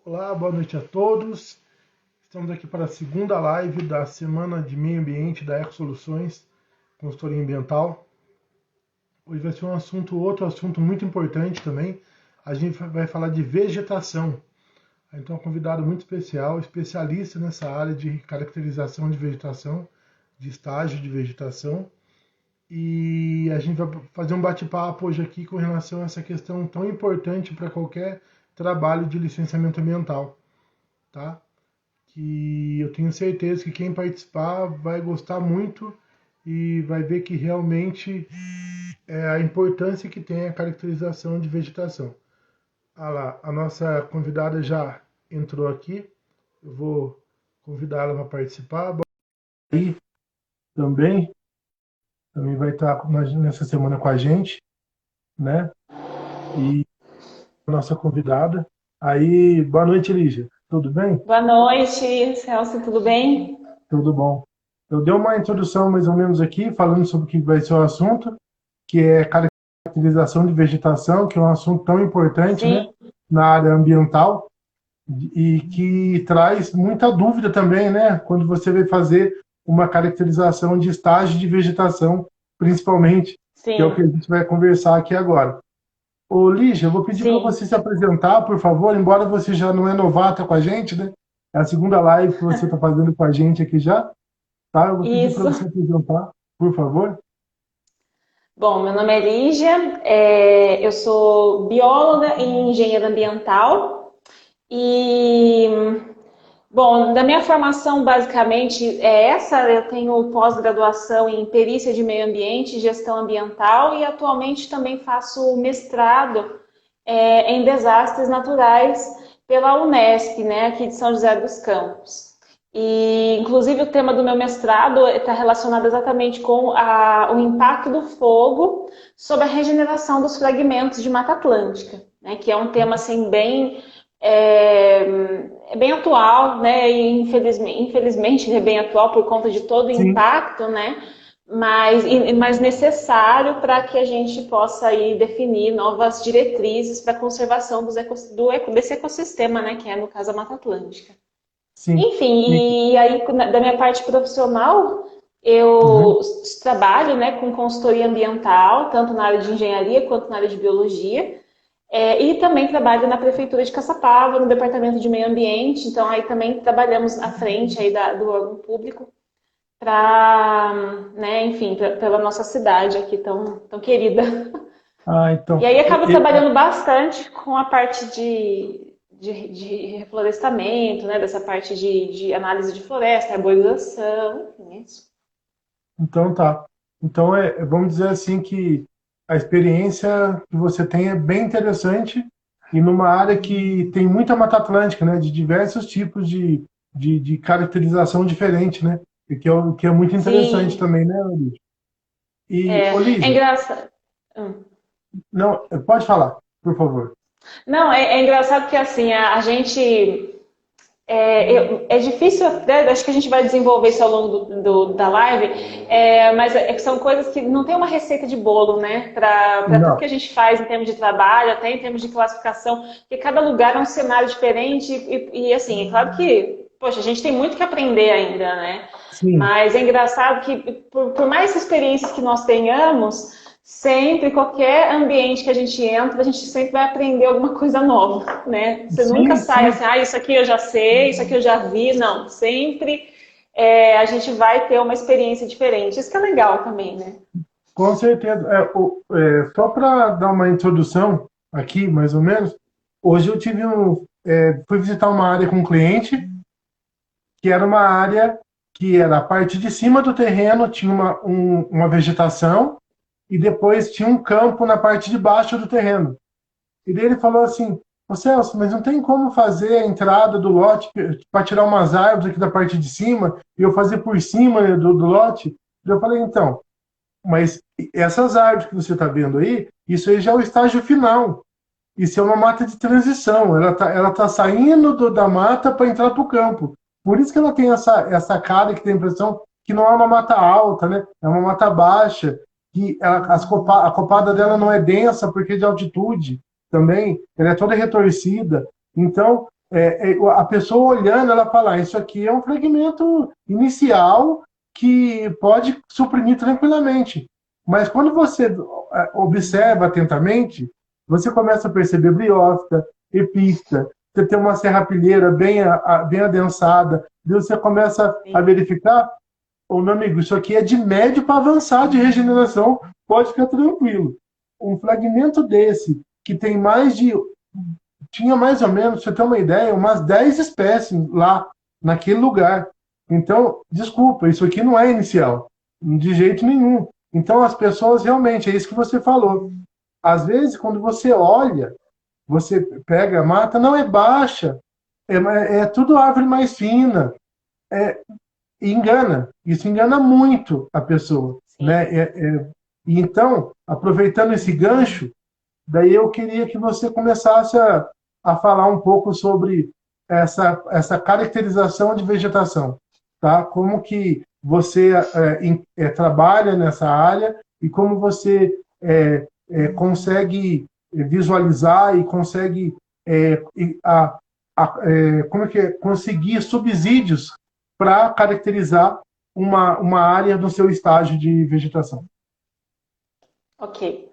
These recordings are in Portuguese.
Olá, boa noite a todos. Estamos aqui para a segunda live da Semana de Meio Ambiente da Eco Soluções, consultoria ambiental. Hoje vai ser outro assunto muito importante também. A gente vai falar de vegetação. Então, um convidado muito especial, especialista nessa área de caracterização de vegetação, de estágio de vegetação. E a gente vai fazer um bate-papo hoje aqui com relação a essa questão tão importante para qualquer trabalho de licenciamento ambiental, tá? Que eu tenho certeza que quem participar vai gostar muito e vai ver que realmente é a importância que tem a caracterização de vegetação. Ah lá, a nossa convidada já entrou aqui, eu vou convidá-la para participar. Aí também vai estar nessa semana com a gente, né? E a nossa convidada. Aí, boa noite, Lígia. Tudo bem? Boa noite, Celso, tudo bem? Tudo bom. Eu dei uma introdução mais ou menos aqui, falando sobre o que vai ser o assunto, que é caracterização de vegetação, que é um assunto tão importante, né, Sim, na área ambiental e que traz muita dúvida também, né, quando você vai fazer uma caracterização de estágio de vegetação, principalmente, que é o que a sim, gente vai conversar aqui agora. Ô, Lígia, eu vou pedir para sim. você se apresentar, por favor, embora você já não é novata com a gente, né? É a segunda live que você está fazendo com a gente aqui já, tá? Eu vou pedir para Isso. você apresentar, por favor. Bom, meu nome é Lígia, eu sou bióloga e engenheira ambiental e, bom, da minha formação basicamente é essa, eu tenho pós-graduação em perícia de meio ambiente e gestão ambiental e atualmente também faço mestrado em desastres naturais pela Unesp, né, aqui de São José dos Campos. E, inclusive, o tema do meu mestrado está relacionado exatamente com o impacto do fogo sobre a regeneração dos fragmentos de Mata Atlântica, né, que é um tema assim é, bem atual, né, e infelizmente é bem atual por conta de todo o Sim, impacto, né, mas necessário para que a gente possa aí definir novas diretrizes para a conservação desse ecossistema, né, que é no caso a Mata Atlântica. sim. E, Enfim, e aí da minha parte profissional, uhum. eu trabalho, né, com consultoria ambiental, tanto na área de engenharia quanto na área de biologia. E também trabalho na prefeitura de Caçapava, no departamento de meio ambiente. Então aí também trabalhamos à frente aí do órgão público para, né, enfim, pela nossa cidade aqui tão querida. Ah, E então, aí acabo trabalhando bastante com a parte de reflorestamento, né, dessa parte de análise de floresta, arborização, enfim, é isso. então tá. Então, vamos dizer assim que a experiência que você tem é bem interessante e numa área que tem muita Mata Atlântica, né, de diversos tipos de caracterização diferente, né, e que é muito interessante Sim, também, né, Lígia? E, é Lígia, engraçado. Hum. não, pode falar, por favor. Não, é engraçado que assim, a gente. É difícil, né? Acho que a gente vai desenvolver isso ao longo da live, mas que são coisas que não tem uma receita de bolo, né? Para tudo que Não, a gente faz em termos de trabalho, até em termos de classificação, porque cada lugar é um cenário diferente assim, é claro que, poxa, a gente tem muito que aprender ainda, né? sim, Mas é engraçado que, por mais experiências que nós tenhamos, sempre, qualquer ambiente que a gente entra, a gente sempre vai aprender alguma coisa nova, né? Você nunca sim, sai sim, assim, isso aqui eu já sei, isso aqui eu já vi. Não, sempre a gente vai ter uma experiência diferente. Isso que é legal também, né? com certeza. Só para dar uma introdução aqui, mais ou menos, hoje eu fui visitar uma área com um cliente que era uma área que era a parte de cima do terreno, tinha uma vegetação e depois tinha um campo na parte de baixo do terreno. E daí ele falou assim: Ô Celso, mas não tem como fazer a entrada do lote para tirar umas árvores aqui da parte de cima e eu fazer por cima, né, do lote? E eu falei: então, mas essas árvores que você está vendo aí, isso aí já é o estágio final. Isso é uma mata de transição. Ela tá saindo da mata para entrar para o campo. Por isso que ela tem essa cara que tem a impressão que não é uma mata alta, né? É uma mata baixa, que a copada dela não é densa porque é de altitude também. Ela é toda retorcida. Então, A pessoa olhando, ela fala, isso aqui é um fragmento inicial que pode suprimir tranquilamente. Mas quando você observa atentamente, você começa a perceber briófita, epífita, você tem uma serrapilheira bem adensada, e você começa a Sim. verificar, ô meu amigo, isso aqui é de médio para avançado de regeneração, pode ficar tranquilo. Um fragmento desse, que tem tinha mais ou menos, pra você ter uma ideia, umas 10 espécies lá, naquele lugar. Então, desculpa, isso aqui não é inicial, de jeito nenhum. Então, as pessoas realmente, é isso que você falou. Às vezes, quando você olha, você pega a mata, não é baixa, é tudo árvore mais fina, e engana. Isso engana muito a pessoa, né? Sim. E então, aproveitando esse gancho, daí eu queria que você começasse a falar um pouco sobre essa caracterização de vegetação, tá? Como que você trabalha nessa área e como você consegue visualizar e consegue como é que conseguir subsídios para caracterizar uma área do seu estágio de vegetação. Ok.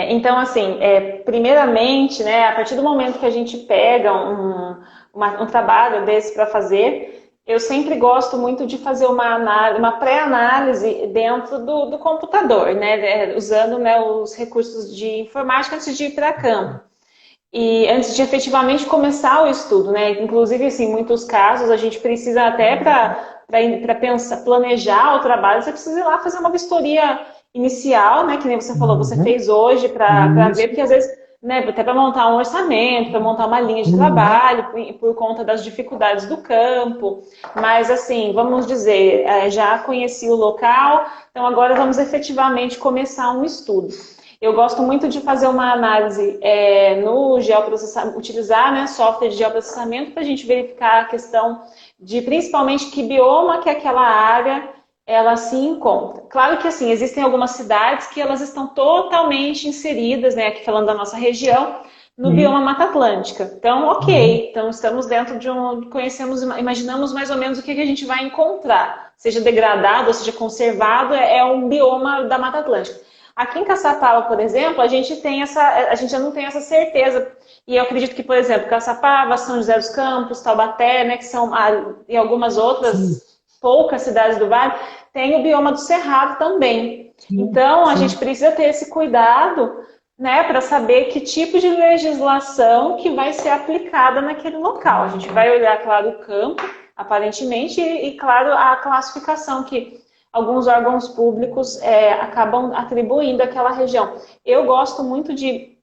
Então, assim, primeiramente, né, a partir do momento que a gente pega um trabalho desse para fazer, eu sempre gosto muito de fazer uma pré-análise dentro do computador, né, usando, né, os recursos de informática antes de ir para campo. E antes de efetivamente começar o estudo, né? Inclusive, assim, em muitos casos, a gente precisa até para pensar, planejar o trabalho, você precisa ir lá fazer uma vistoria inicial, né? Que nem você falou, você Uhum. fez hoje para ver, Isso. porque às vezes, né, até para montar um orçamento, para montar uma linha de Uhum. trabalho, por conta das dificuldades do campo. Mas, assim, vamos dizer, já conheci o local, então agora vamos efetivamente começar um estudo. Eu gosto muito de fazer uma análise no geoprocessamento, utilizar, né, software de geoprocessamento para a gente verificar a questão de principalmente que bioma que aquela área ela se encontra. Claro que assim, existem algumas cidades que elas estão totalmente inseridas, né, aqui falando da nossa região, no Sim. bioma Mata Atlântica. Então, Uhum. ok, então estamos dentro de imaginamos mais ou menos o que a gente vai encontrar. Seja degradado ou seja conservado, é um bioma da Mata Atlântica. Aqui em Caçapava, por exemplo, a gente já não tem essa certeza. E eu acredito que, por exemplo, Caçapava, São José dos Campos, Taubaté, né, que são e algumas Sim, outras poucas cidades do Vale, tem o bioma do Cerrado também. sim, Então, a gente sim. precisa ter esse cuidado, né, para saber que tipo de legislação que vai ser aplicada naquele local. A gente vai olhar, claro, o campo, aparentemente, claro, a classificação que alguns órgãos públicos acabam atribuindo àquela região. Eu gosto muito de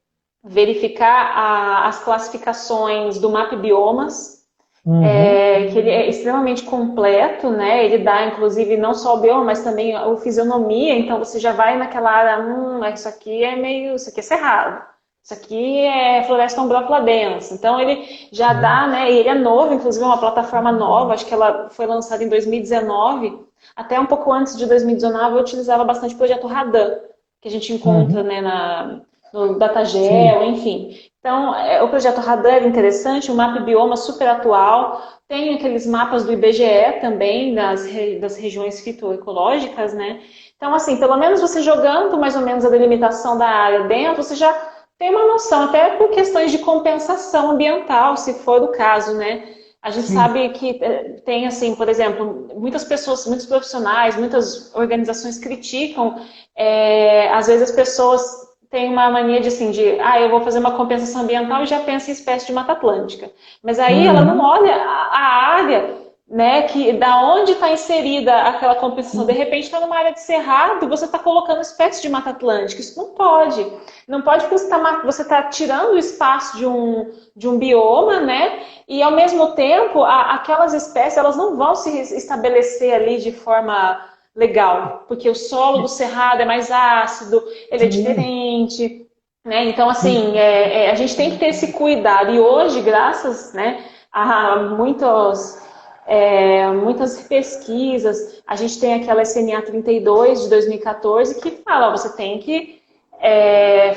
verificar as classificações do MAP Biomas, Uhum. que ele é extremamente completo, né? Ele dá, inclusive, não só o bioma, mas também a fisionomia. Então, você já vai naquela área, isso aqui é cerrado. Isso aqui é floresta umbrófila densa. Então, ele já Sim. dá, né? E ele é novo, inclusive é uma plataforma nova, acho que ela foi lançada em 2019. Até um pouco antes de 2019, eu utilizava bastante o projeto Radan, que a gente encontra, Uhum. né, no Sim. Datagel, enfim. Então, o projeto Radan é interessante, o mapa bioma super atual, tem aqueles mapas do IBGE também, das regiões fitoecológicas, né? Então, assim, pelo menos você jogando mais ou menos a delimitação da área dentro, você já tem uma noção, até por questões de compensação ambiental, se for o caso, né? A gente Sim. sabe que tem, assim, por exemplo, muitas pessoas, muitos profissionais, muitas organizações criticam, às vezes as pessoas tem uma mania de assim, eu vou fazer uma compensação ambiental e já pensa em espécie de Mata Atlântica. Mas aí ela não Uhum. olha a área, né, que da onde está inserida aquela compensação. De repente está numa área de cerrado e você está colocando espécie de Mata Atlântica. Isso não pode. Não pode porque você tá tirando o espaço de um bioma, né? E ao mesmo tempo, aquelas espécies elas não vão se estabelecer ali de forma legal, porque o solo do cerrado é mais ácido, ele é Sim. diferente, né? Então, Sim. assim, a gente tem que ter esse cuidado. E hoje, graças, né, a muitas pesquisas, a gente tem aquela SNA 32 de 2014 que fala, ó, você tem que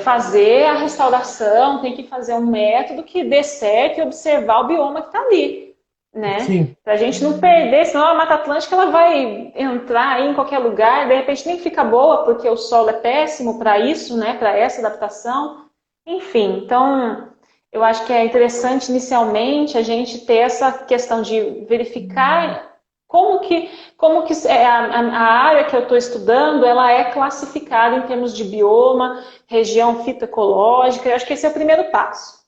fazer a restauração, tem que fazer um método que dê certo e observar o bioma que está ali, né? Sim, Para a gente não perder, senão a Mata Atlântica ela vai entrar aí em qualquer lugar, de repente nem fica boa porque o solo é péssimo para isso, né? Para essa adaptação. Enfim, então eu acho que é interessante inicialmente a gente ter essa questão de verificar como que a área que eu estou estudando ela é classificada em termos de bioma, região fitoecológica. Eu acho que esse é o primeiro passo.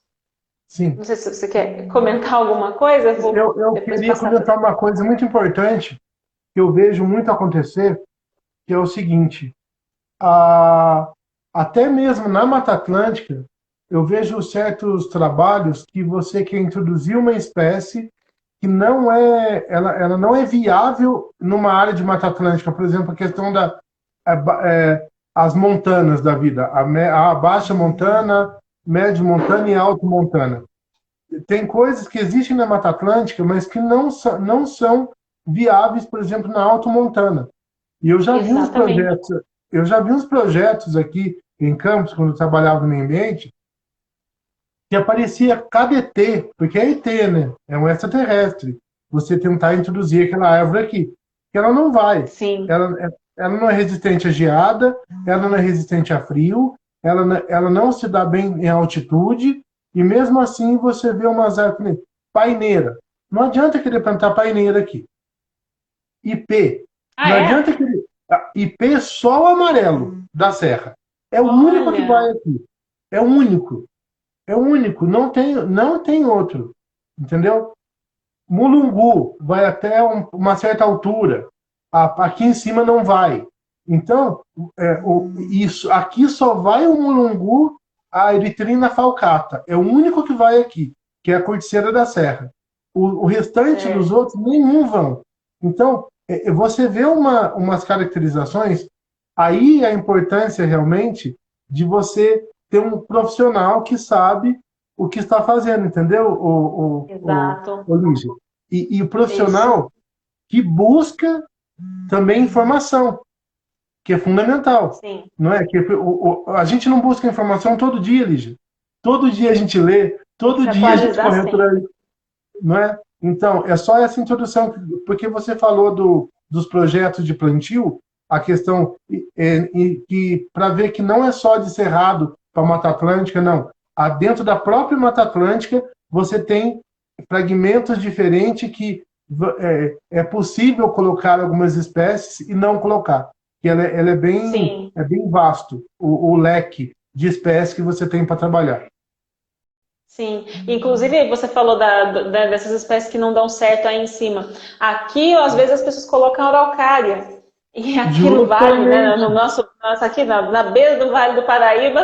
sim. Não sei se você quer comentar alguma coisa, eu vou Eu depois queria passar para comentar uma coisa muito importante que eu vejo muito acontecer, que é o seguinte, a, até mesmo na Mata Atlântica, eu vejo certos trabalhos que você quer introduzir uma espécie que não é, ela não é viável numa área de Mata Atlântica, por exemplo, a questão as montanas da vida, a baixa montana, média montana e alta montana. Tem coisas que existem na Mata Atlântica, mas que não são viáveis, por exemplo, na alta montana. E exatamente. eu já vi uns projetos aqui em Campos, quando eu trabalhava no meio ambiente, que aparecia KDT, porque é ET, né? É um extraterrestre. Você tentar introduzir aquela árvore aqui. Que ela não vai. Sim, Ela não é resistente a geada, ela não é resistente a frio, ela não se dá bem em altitude, e mesmo assim você vê umas árvores. Paineira. Não adianta querer plantar paineira aqui. IP. ah, Não é? adianta querer. IP é só o amarelo da serra. É o único que vai Olha, aqui. É o único. É o único, não tem outro, entendeu? Mulungu vai até uma certa altura, aqui em cima não vai. Então, isso aqui só vai o mulungu, a eritrina falcata, é o único que vai aqui, que é a corticeira da serra. O restante dos certo. outros, nenhum vão. Então, você vê umas caracterizações, aí a importância realmente de você ter um profissional que sabe o que está fazendo, entendeu, Exato. Lígia? E o É isso. profissional que busca também informação, que é fundamental. Sim. Não é? Que a gente não busca informação todo dia, Lígia. Todo dia a gente lê, Tem que todo se dia a gente atualizar corre atrás, sempre. não é? Então, é só essa introdução, porque você falou dos projetos de plantio, a questão que para ver que não é só de Cerrado para a Mata Atlântica, não. Dentro da própria Mata Atlântica, você tem fragmentos diferentes que é possível colocar algumas espécies e não colocar. Que ela Sim. é bem vasto, o leque de espécies que você tem para trabalhar. Sim, inclusive você falou dessas espécies que não dão certo aí em cima. Aqui, às vezes, as pessoas colocam araucária. E aqui no vale, né, no Justamente. nosso aqui na beira do Vale do Paraíba,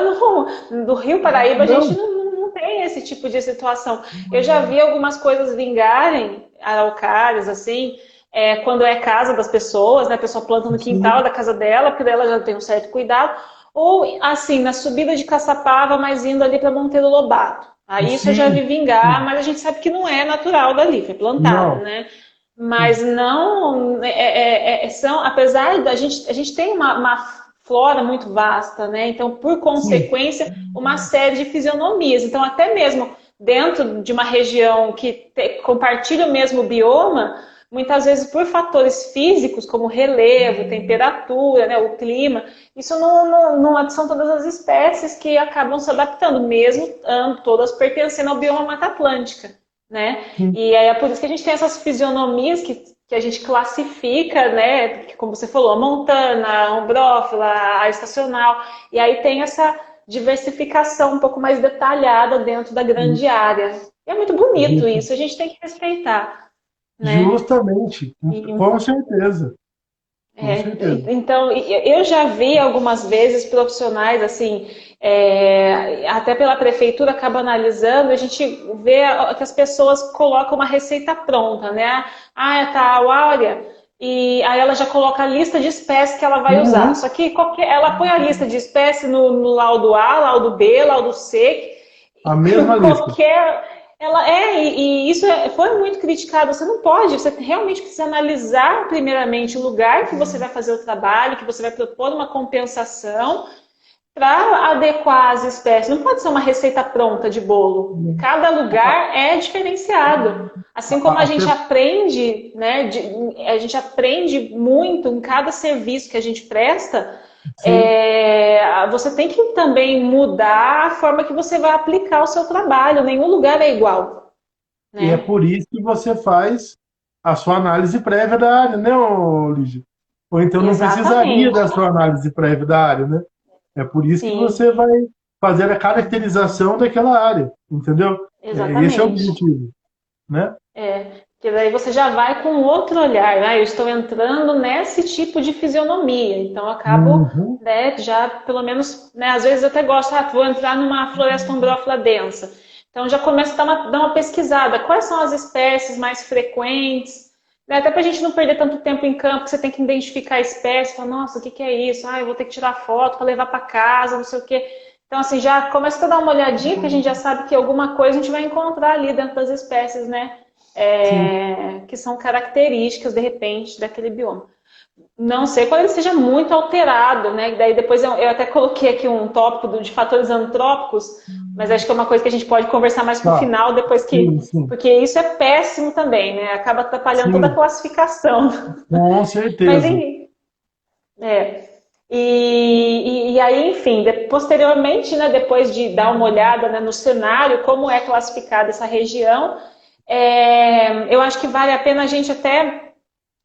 do Rio Paraíba, a gente Não, não tem esse tipo de situação. Eu já vi algumas coisas vingarem, araucárias, assim, quando é casa das pessoas, né, a pessoa planta no quintal sim, da casa dela, porque ela já tem um certo cuidado, ou assim, na subida de Caçapava, mas indo ali para Monteiro Lobato. Aí isso eu já vi sim, vingar, sim. mas a gente sabe que não é natural dali, foi plantado, Não, né? sim, Mas não são, apesar da a gente tem uma flora muito vasta, né? Então, por sim, consequência, uma série de fisionomias. Então, até mesmo dentro de uma região que compartilha o mesmo bioma, muitas vezes por fatores físicos, como relevo, temperatura, né, o clima, isso não são todas as espécies que acabam se adaptando, mesmo todas pertencendo ao bioma Mata Atlântica, né? sim. E aí é por isso que a gente tem essas fisionomias que a gente classifica, né? Como você falou, a montana, a ombrófila, a estacional, e aí tem essa diversificação um pouco mais detalhada dentro da grande área. E é muito bonito Justo- isso, a gente tem que respeitar, né? Justamente, E, com certeza, com certeza. então, eu já vi algumas vezes profissionais, assim, até pela prefeitura acaba analisando, a gente vê que as pessoas colocam uma receita pronta, né? Ah, tá, a Áurea, e aí ela já coloca a lista de espécies que ela vai usar. Uhum. Só que ela põe a lista de espécies no laudo A, laudo B, laudo C, A mesma lista. qualquer. E isso foi muito criticado. Você não pode, você realmente precisa analisar primeiramente o lugar que você vai fazer o trabalho, que você vai propor uma compensação, para adequar as espécies. Não pode ser uma receita pronta de bolo. Cada lugar é diferenciado. Assim como a gente aprende, né, a gente aprende muito em cada serviço que a gente presta, Sim. você tem que também mudar a forma que você vai aplicar o seu trabalho. Nenhum lugar é igual, E é né? por isso que você faz a sua análise prévia da área, né, Lígia? Ou então não precisaria Exatamente. da sua análise prévia da área, né? É por isso que Sim, você vai fazer a caracterização daquela área, entendeu? Esse é o exatamente. objetivo, né? Porque daí você já vai com outro olhar, né? Eu estou entrando nesse tipo de fisionomia, então eu acabo, Uhum. né, já pelo menos, né, às vezes eu até gosto, vou entrar numa floresta umbrófila densa. Então já começo a dar uma pesquisada, quais são as espécies mais frequentes, né? Até para a gente não perder tanto tempo em campo, que você tem que identificar a espécie, falar, nossa, o que que é isso? Ah, eu vou ter que tirar foto para levar para casa, não sei o quê. Então, assim, já começa a dar uma olhadinha, que a gente já sabe que alguma coisa a gente vai encontrar ali dentro das espécies, né? Sim. Que são características, de repente, daquele bioma. Não sei quando ele seja muito alterado, né? Daí depois eu até coloquei aqui um tópico de fatores antrópicos, mas acho que é uma coisa que a gente pode conversar mais pro Tá. final, depois Sim, que. sim. Porque isso é péssimo também, né? Acaba atrapalhando toda a Sim, classificação. com Mas certeza. enfim, é. E aí, enfim, posteriormente, né, depois de dar uma olhada, né, no cenário, como é classificada essa região, eu acho que vale a pena a gente até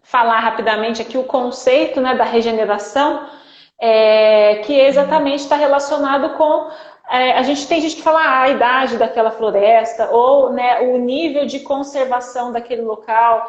falar rapidamente aqui o conceito, né, da regeneração, que exatamente está relacionado com. A gente tem gente que fala a idade daquela floresta ou, né, o nível de conservação daquele local.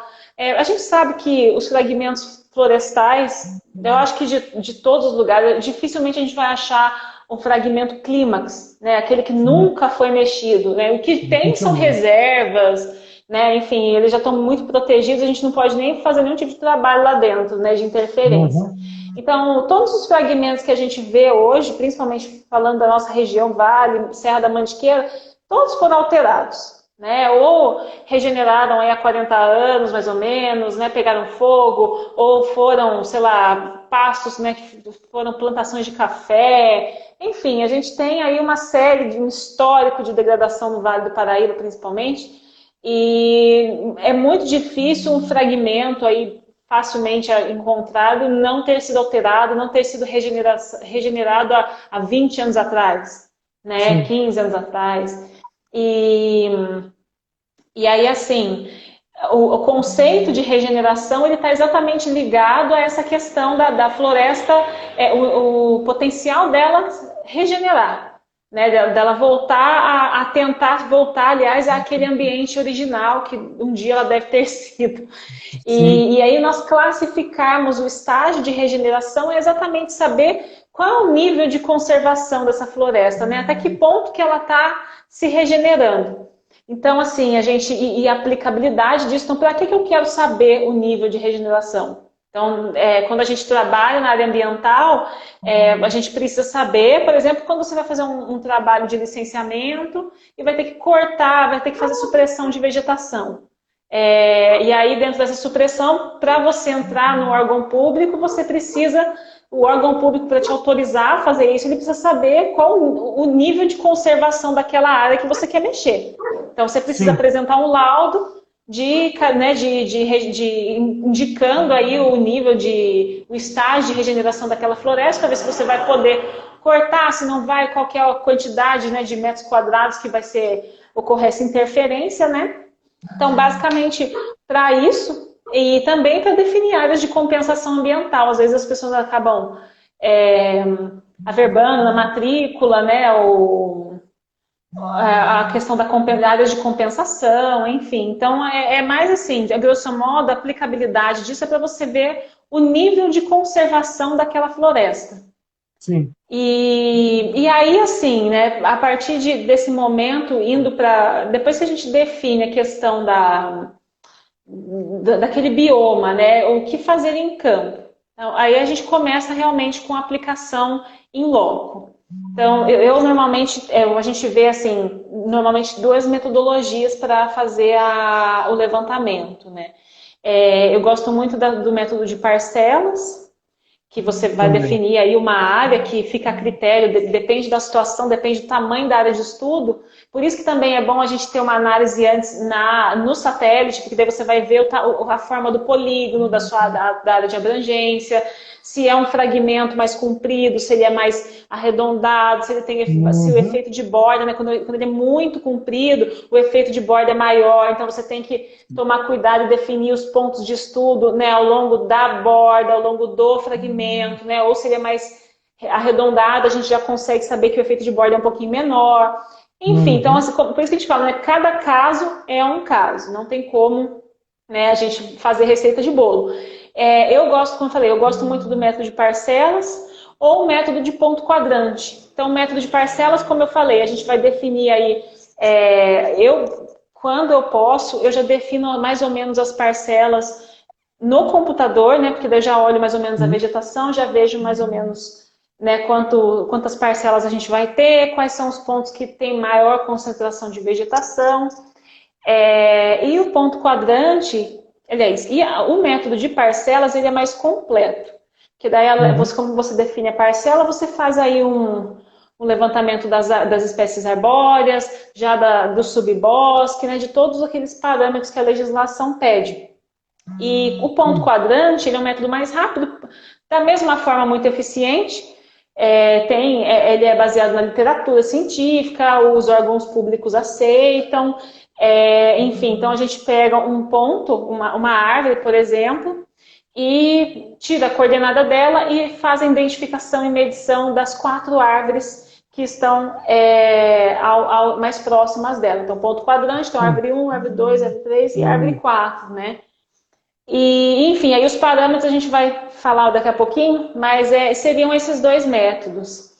A gente sabe que os fragmentos florestais, eu acho que de todos os lugares, dificilmente a gente vai achar um fragmento clímax, né, aquele que Sim, nunca foi mexido. Né? O que tem são dificilmente. reservas, né? Enfim, eles já estão muito protegidos, a gente não pode nem fazer nenhum tipo de trabalho lá dentro, né? De interferência. Uhum. Então, todos os fragmentos que a gente vê hoje, principalmente falando da nossa região, Vale, Serra da Mantiqueira, todos foram alterados, né? Ou regeneraram aí há 40 anos, mais ou menos, né? Pegaram fogo, ou foram, sei lá, pastos, né? Que foram plantações de café. Enfim, a gente tem aí uma série de um histórico de degradação no Vale do Paraíba, principalmente, e é muito difícil um fragmento aí facilmente encontrado não ter sido alterado, não ter sido regenerado há 20 anos atrás, né? Sim, 15 anos atrás. E, e aí, assim, o conceito de regeneração ele está exatamente ligado a essa questão da floresta, o potencial dela regenerar, né, dela voltar a tentar voltar, aliás, àquele ambiente original que um dia ela deve ter sido. sim, E aí nós classificarmos o estágio de regeneração é exatamente saber qual é o nível de conservação dessa floresta, né? Até que ponto que ela está se regenerando. Então, assim, e a aplicabilidade disso. Então, para que eu quero saber o nível de regeneração? Então, quando a gente trabalha na área ambiental, a gente precisa saber, por exemplo, quando você vai fazer um trabalho de licenciamento e vai ter que cortar, vai ter que fazer supressão de vegetação. E aí, dentro dessa supressão, para você entrar no órgão público, você precisa, o órgão público, para te autorizar a fazer isso, ele precisa saber qual o nível de conservação daquela área que você quer mexer. Então, você precisa sim, apresentar um laudo né, indicando aí o nível o estágio de regeneração daquela floresta, para ver se você vai poder cortar, se não vai, qual que é a quantidade, né, de metros quadrados que vai ocorrer essa interferência, né? Então, basicamente, para isso, e também para definir áreas de compensação ambiental. Às vezes as pessoas acabam é, averbando na matrícula, né, a questão da áreas de compensação, enfim. Então, é mais assim, a grosso modo, a aplicabilidade disso é para você ver o nível de conservação daquela floresta. sim. E aí, assim, né, a partir desse momento, indo para. Depois que a gente define a questão daquele bioma, né? O que fazer em campo. Então, aí a gente começa realmente com a aplicação em loco. Então, eu normalmente, a gente vê assim, normalmente duas metodologias para fazer o levantamento, né? Eu gosto muito do método de parcelas que você vai Também. definir aí uma área que fica a critério, depende da situação, depende do tamanho da área de estudo. Por isso que também é bom a gente ter uma análise antes no satélite, porque daí você vai ver a forma do polígono da área de abrangência, se é um fragmento mais comprido, se ele é mais arredondado, se o Uhum. efeito de borda, né, quando ele é muito comprido, o efeito de borda é maior, então você tem que tomar cuidado e definir os pontos de estudo, né, ao longo da borda, ao longo do fragmento, né, ou se ele é mais arredondado, a gente já consegue saber que o efeito de borda é um pouquinho menor. Enfim, então, Uhum. assim, por isso que a gente fala, né, cada caso é um caso, não tem como, né, a gente fazer receita de bolo. Eu gosto, como eu falei, eu gosto muito do método de parcelas ou o método de ponto quadrante. Então, o método de parcelas, como eu falei, a gente vai definir aí, quando eu posso, eu já defino mais ou menos as parcelas no computador, né? Porque daí eu já olho mais ou menos a Sim. vegetação, já vejo mais ou menos, né, quantas parcelas a gente vai ter, quais são os pontos que tem maior concentração de vegetação. E o ponto quadrante, aliás, o método de parcelas ele é mais completo. Que daí, Uhum. como você define a parcela, você faz aí um levantamento das espécies arbóreas, já do subbosque, né, de todos aqueles parâmetros que a legislação pede. E o ponto Sim. quadrante ele é um método mais rápido, da mesma forma muito eficiente. Ele é baseado na literatura científica, os órgãos públicos aceitam. Enfim, então a gente pega um ponto, uma árvore, por exemplo, e tira a coordenada dela e faz a identificação e medição das 4 árvores que estão mais próximas dela. Então, ponto quadrante, então Sim. árvore 1, árvore 2, árvore 3 e árvore Sim. 4, né? E, enfim, aí os parâmetros a gente vai falar daqui a pouquinho, mas seriam esses 2 métodos.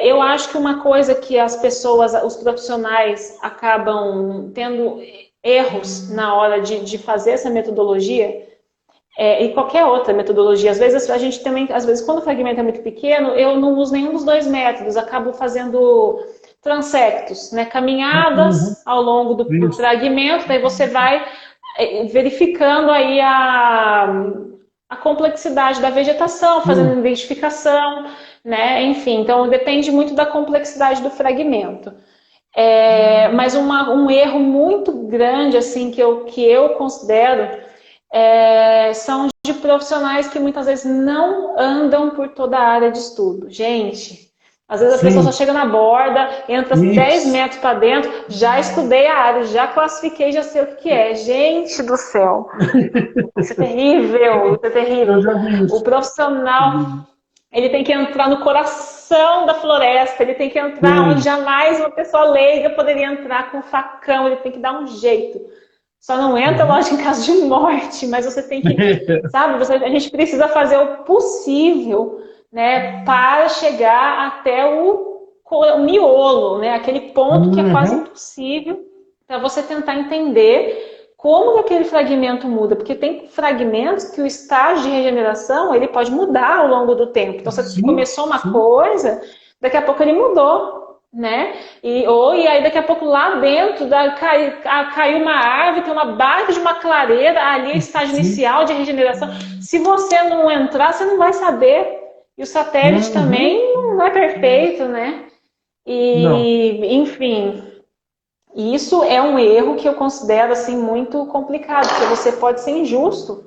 Eu acho que uma coisa que as pessoas, os profissionais, acabam tendo erros na hora de fazer essa metodologia, e qualquer outra metodologia, às vezes a gente também, às vezes quando o fragmento é muito pequeno, eu não uso nenhum dos 2 métodos, acabo fazendo transectos, né, Uhum. caminhadas ao longo do Isso. fragmento, daí você vai verificando aí a complexidade da vegetação, Sim. fazendo identificação, né? Enfim, então depende muito da complexidade do fragmento. Mas um erro muito grande assim que eu considero são de profissionais que muitas vezes não andam por toda a área de estudo. Gente, às vezes a pessoa só Sim. chega na borda, entra 10 Isso. metros para dentro, já estudei a área, já classifiquei, já sei o que é. Gente do céu, isso é terrível, isso é Eu terrível. já vi O isso. profissional, ele tem que entrar no coração da floresta, ele tem que entrar onde Sim. jamais uma pessoa leiga poderia entrar com um facão, ele tem que dar um jeito. Só não entra, Uhum. lógico, em caso de morte, mas você tem que, sabe, a gente precisa fazer o possível, né, para chegar até o miolo, né, aquele ponto que é quase Uhum. impossível para você tentar entender como que aquele fragmento muda, porque tem fragmentos que o estágio de regeneração ele pode mudar ao longo do tempo. Então, você Sim. começou uma Sim. coisa, daqui a pouco ele mudou, né? E aí daqui a pouco lá dentro caiu uma árvore, tem uma baita de uma clareira, ali é estágio Sim. inicial de regeneração. Se você não entrar, você não vai saber. E o satélite Uhum. também não é perfeito, né? Não. Enfim, isso é um erro que eu considero assim muito complicado, porque você pode ser injusto,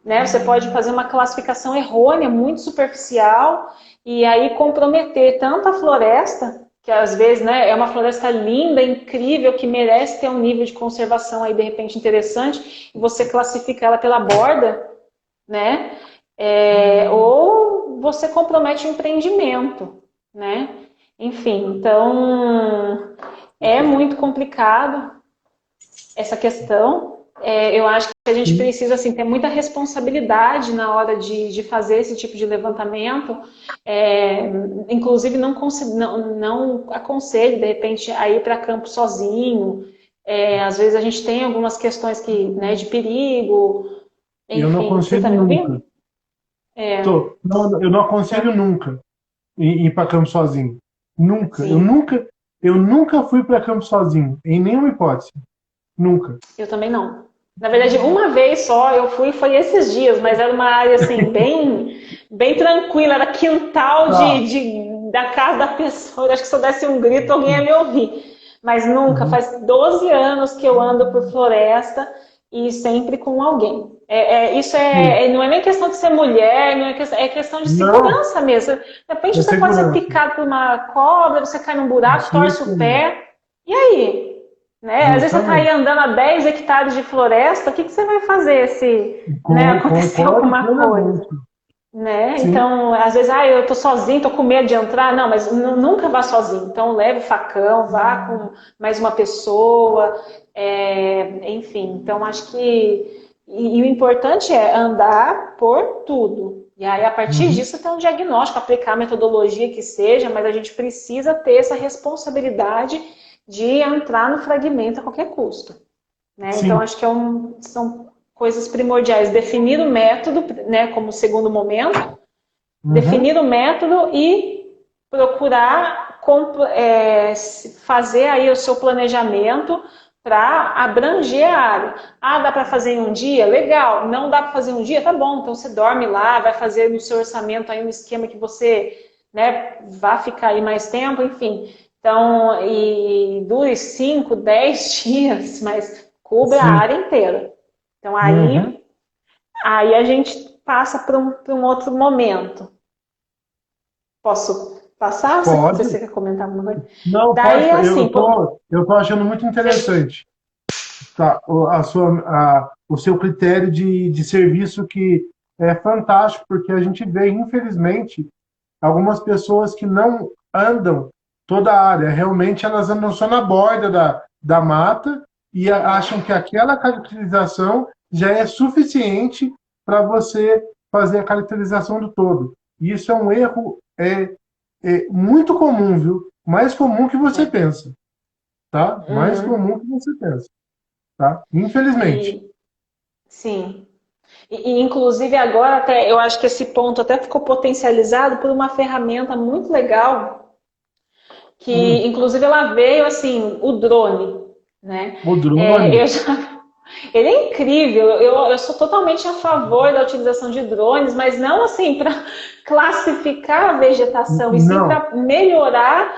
né? Você pode fazer uma classificação errônea, muito superficial, e aí comprometer tanto a floresta, que às vezes, né, é uma floresta linda, incrível, que merece ter um nível de conservação aí de repente interessante, e você classifica ela pela borda, né? Ou você compromete o empreendimento, né? Enfim, então é muito complicado essa questão. Eu acho que a gente Sim. precisa assim, ter muita responsabilidade na hora de fazer esse tipo de levantamento. Inclusive, não aconselho, de repente, a ir para campo sozinho. Às vezes a gente tem algumas questões né, de perigo. Eu não Enfim, você está aconselho me nunca. ouvindo? É, Não, eu não aconselho então, nunca ir para campo sozinho. Nunca. Eu sim, nunca, eu nunca fui para campo sozinho, em nenhuma hipótese. Nunca. eu também não. Na verdade, uma vez só eu fui, foi esses dias, mas era uma área assim, bem tranquila, era quintal Tá. da casa da pessoa. Acho que se eu desse um grito, alguém ia me ouvir. Mas nunca, Uhum. faz 12 anos que eu ando por floresta e sempre com alguém. Isso Sim. não é nem questão de ser mulher, não é é questão de Não, segurança mesmo. De repente é você pode ser segurança. picado por uma cobra, você cai num buraco, torce Isso o aí. pé. E aí? Né? Às vezes você está aí Justamente. andando a 10 hectares de floresta, o que você vai fazer se, né, acontecer Concordo alguma plenamente. coisa? Né? Sim, Então, às vezes, eu tô sozinho, tô com medo de entrar. Não, mas nunca vá sozinho. Então, leve o facão, vá com mais uma pessoa, enfim. Então, acho que e o importante é andar por tudo. E aí, a partir uhum, disso, ter um diagnóstico, aplicar a metodologia que seja, mas a gente precisa ter essa responsabilidade de entrar no fragmento a qualquer custo. Né? Então, sim, acho que são coisas primordiais. Definir o método, né, como segundo momento, uhum, definir o método e procurar fazer aí o seu planejamento para abranger a área. Ah, dá para fazer em um dia? Legal. Não dá para fazer em um dia? Tá bom. Então você dorme lá, vai fazer no seu orçamento aí um esquema que você, né, vá ficar aí mais tempo, enfim. Então, e dure 5, 10 dias, mas cubra a sim, área inteira. Então uhum. aí a gente passa para um outro momento. Posso passar? Não sei se Pode. você quer comentar alguma coisa. Não, pode. Daí, assim, Eu tô achando muito interessante, tá? O seu critério de serviço que é fantástico, porque a gente vê, infelizmente, algumas pessoas que não andam toda a área. Realmente, elas andam só na borda da mata e acham que aquela caracterização já é suficiente para você fazer a caracterização do todo. E isso é um erro muito comum, viu? Mais comum que você pensa, tá? Mais uhum, comum que você pensa, tá? Infelizmente. e sim. Inclusive agora até eu acho que esse ponto até ficou potencializado por uma ferramenta muito legal que Hum, inclusive ela veio assim, o drone, né? o drone. Eu já ele é incrível, eu sou totalmente a favor da utilização de drones, mas não assim para classificar a vegetação, e sim Não. para melhorar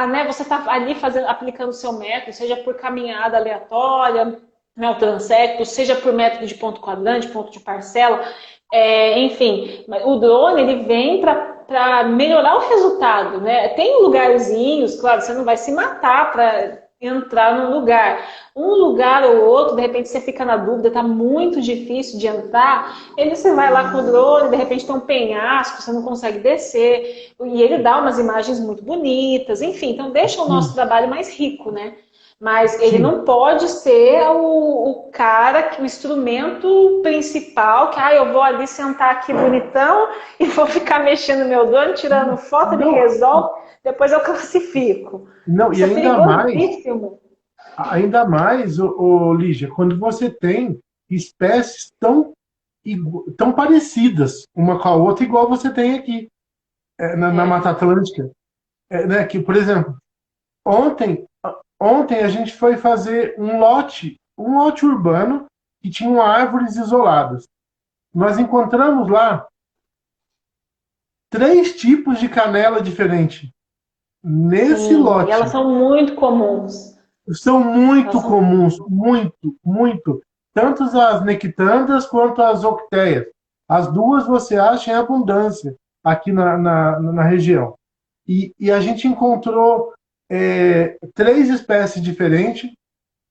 né, você está ali fazendo, aplicando o seu método, seja por caminhada aleatória, né, o transecto, seja por método de ponto quadrante, ponto de parcela, enfim, o drone ele vem para melhorar o resultado, né? Tem lugarzinhos, claro, você não vai se matar para entrar num lugar. Um lugar ou outro, de repente você fica na dúvida, tá muito difícil de entrar, ele você vai lá com o drone, de repente tem um penhasco, você não consegue descer, e ele dá umas imagens muito bonitas, enfim, então deixa o nosso Sim, trabalho mais rico, né? Mas ele sim. não pode ser o cara, o instrumento principal, que eu vou ali sentar aqui bonitão e vou ficar mexendo no meu drone, tirando foto, ele Não, resolve, depois eu classifico. não, e Isso é perigosíssimo. Lígia, quando você tem espécies tão parecidas uma com a outra, igual você tem aqui, na Mata É, Atlântica. Né, que, por exemplo, ontem, ontem a gente foi fazer um lote urbano que tinha árvores isoladas. Nós encontramos lá 3 tipos de canela diferentes nesse sim, e elas lote. são muito comuns. São Elas muito são comuns, muito, muito. Tanto as nectandas quanto as octeias. As duas você acha em abundância aqui na região. E a gente encontrou 3 espécies diferentes,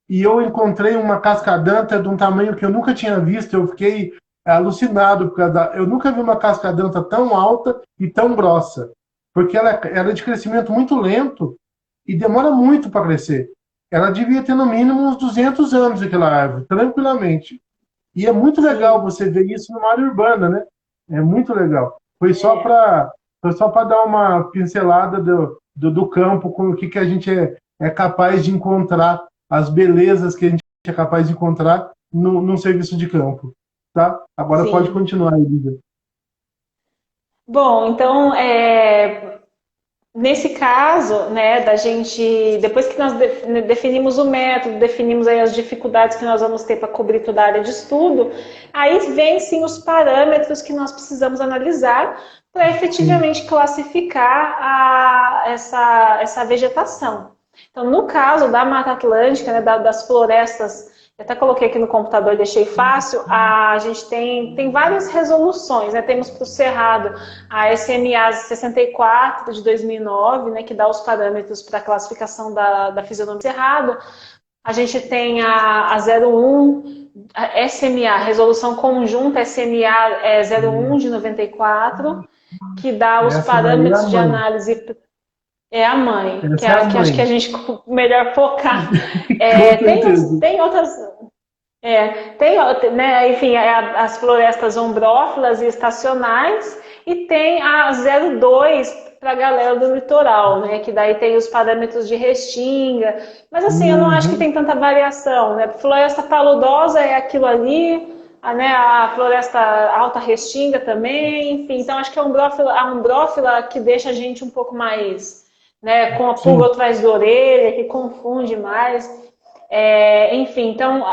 e eu encontrei uma cascadanta de um tamanho que eu nunca tinha visto. Eu fiquei alucinado, eu nunca vi uma cascadanta tão alta e tão grossa, porque ela é de crescimento muito lento e demora muito para crescer. Ela devia ter no mínimo uns 200 anos, aquela árvore, tranquilamente. E é muito legal sim, você ver isso numa área urbana, né? É muito legal. é, Foi só para dar uma pincelada do campo, com o que a gente é capaz de encontrar, as belezas que a gente é capaz de encontrar num serviço de campo. Tá? Agora pode sim. continuar, Elisa. Bom, então, nesse caso, né, da gente, depois que nós definimos o método, definimos aí as dificuldades que nós vamos ter para cobrir toda a área de estudo, aí vem sim os parâmetros que nós precisamos analisar para Sim. efetivamente classificar essa vegetação. Então, no caso da Mata Atlântica, né, das florestas, eu até coloquei aqui no computador e deixei fácil, a gente tem várias resoluções, né? Temos para o Cerrado a SMA 64 de 2009, né, que dá os parâmetros para a classificação da fisionomia do Cerrado. A gente tem a 01, a SMA, Resolução Conjunta SMA 01 de 94, que dá os Essa daí é a parâmetros de mãe. análise. É a mãe, que Essa é é a a que acho que a mãe. gente melhor focar. Com Tem, certeza. tem outras. Tem, né, enfim, as florestas ombrófilas e estacionais, e tem a 02 para a galera do litoral, né, que daí tem os parâmetros de restinga, mas assim, eu não acho que Uhum. tem tanta variação, né, floresta paludosa é aquilo ali, né, a floresta alta restinga também, enfim, então acho que a umbrófila que deixa a gente um pouco mais, né, com a pulga Sim. atrás da orelha, que confunde mais. Enfim, então,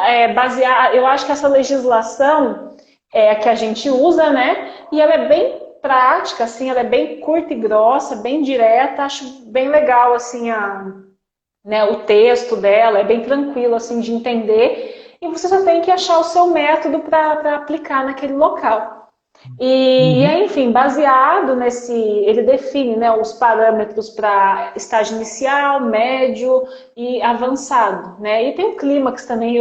eu acho que essa legislação é a que a gente usa, né? E ela é bem prática, assim, ela é bem curta e grossa, bem direta, acho bem legal, assim, né, o texto dela, é bem tranquilo, assim, de entender, e você só tem que achar o seu método para aplicar naquele local. Uhum. Enfim, baseado ele define, né, os parâmetros para estágio inicial, médio e avançado, né? E tem o clímax também.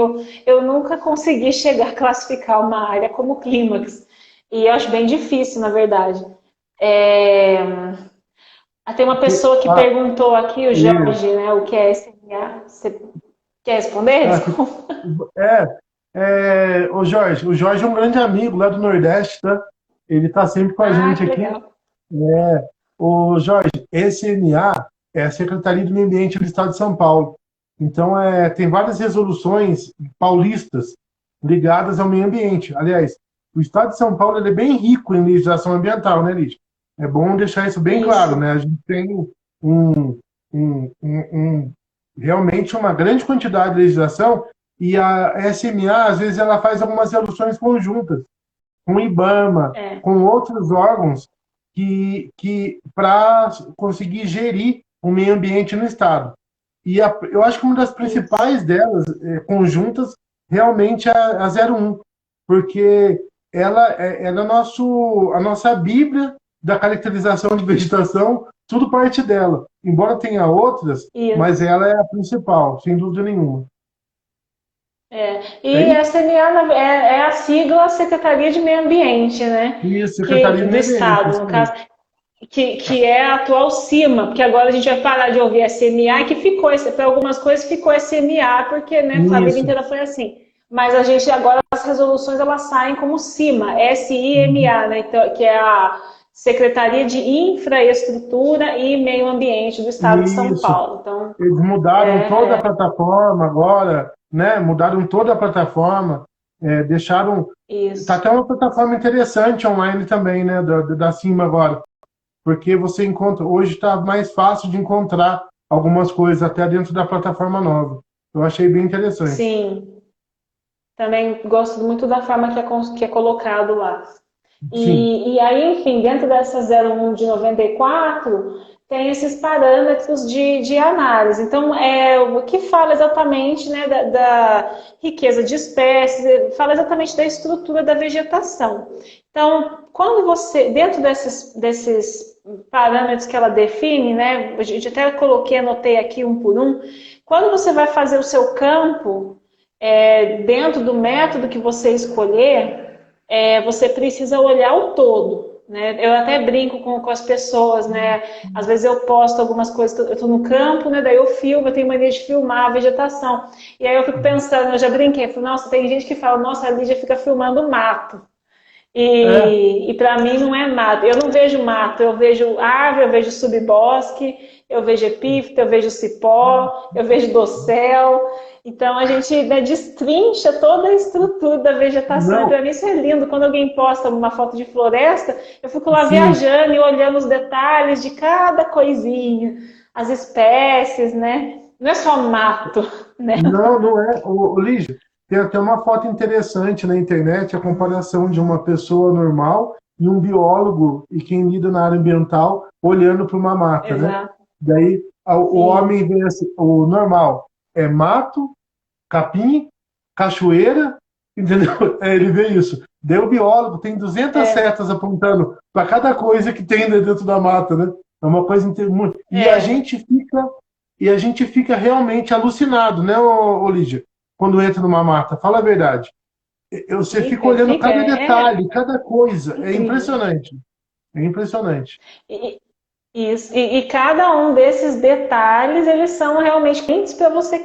Eu nunca consegui chegar a classificar uma área como clímax. E eu acho bem difícil, na verdade. É... Tem uma pessoa que Ah, perguntou aqui, o e- Jorge, né, o que é SMA. Você quer responder? ah, Desculpa. o Jorge é um grande amigo lá do Nordeste, tá? Ele tá sempre com a Ah, gente que aqui. legal. O Jorge, SMA é a Secretaria do Meio Ambiente do Estado de São Paulo. Então, tem várias resoluções paulistas ligadas ao meio ambiente. Aliás, o Estado de São Paulo ele é bem rico em legislação ambiental, né, Lídia? É bom deixar isso bem claro, Isso. né? A gente tem um, realmente uma grande quantidade de legislação e a SMA, às vezes, ela faz algumas resoluções conjuntas com o IBAMA, É. com outros órgãos que para conseguir gerir o meio ambiente no Estado. Eu acho que uma das Isso. principais delas, conjuntas, realmente é a 01, porque ela é a nossa bíblia da caracterização de vegetação, tudo parte dela. Embora tenha outras, mas Isso. ela é a principal, sem dúvida nenhuma. É E a SMA é a sigla Secretaria de Meio Ambiente, né? isso, Secretaria de Do Meio Ambiente, Estado, isso no aí. caso, que é a atual CIMA, porque agora a gente vai parar de ouvir SMA, que ficou, para algumas coisas ficou SMA, porque né, a vida Isso. inteira foi assim. Mas a gente agora, as resoluções, elas saem como CIMA, Uhum. SIMA, né? Então, que é a Secretaria de Infraestrutura e Meio Ambiente do Estado de São Isso. Paulo. Então, Eles mudaram toda a plataforma agora, né? Mudaram toda a plataforma, deixaram. Tá isso. até uma plataforma interessante online também, né? Da Cima agora, porque você encontra. Hoje está mais fácil de encontrar algumas coisas até dentro da plataforma nova. Eu achei bem interessante. Sim. Também gosto muito da forma que é colocado lá. Sim, Aí, enfim, dentro dessa 01 de 94, tem esses parâmetros de análise. Então, o que fala exatamente né, da riqueza de espécies, fala exatamente da estrutura da vegetação. Então, quando você, dentro desses parâmetros que ela define, né, a gente até coloquei, anotei aqui um por um, quando você vai fazer o seu campo, dentro do método que você escolher, você precisa olhar o todo. Né? Eu até brinco com as pessoas, né? Às vezes eu posto algumas coisas, eu estou no campo, né? Daí eu filmo, eu tenho mania de filmar a vegetação. E aí eu fico pensando, eu já brinquei, falo, nossa, tem gente que fala, nossa, a Lídia fica filmando mato. é, E para mim não é mato. Eu não vejo mato, eu vejo árvore, eu vejo subbosque, eu vejo epífita, eu vejo cipó, eu vejo dossel. Então a gente, né, destrincha toda a estrutura da vegetação. E Não, para mim isso é lindo. Quando alguém posta uma foto de floresta, eu fico lá sim. viajando e olhando os detalhes de cada coisinha, as espécies, né? Não é só mato, né? Não, não é. Lígia, tem até uma foto interessante na internet, a comparação de uma pessoa normal e um biólogo e quem lida na área ambiental olhando para uma mata, né? Exato. Daí o Sim. homem vê assim, o normal é mato, capim, cachoeira, entendeu? Ele vê isso. Daí o biólogo tem 200 É, setas apontando para cada coisa que tem dentro da mata, né? É uma coisa muito. é. E a gente fica realmente alucinado, né, Lígia? Quando entra numa mata. Fala a verdade. Você fica Fica, olhando fica, cada detalhe, é cada coisa. É incrível. impressionante. É impressionante. E, isso. E cada um desses detalhes, eles são realmente clientes para você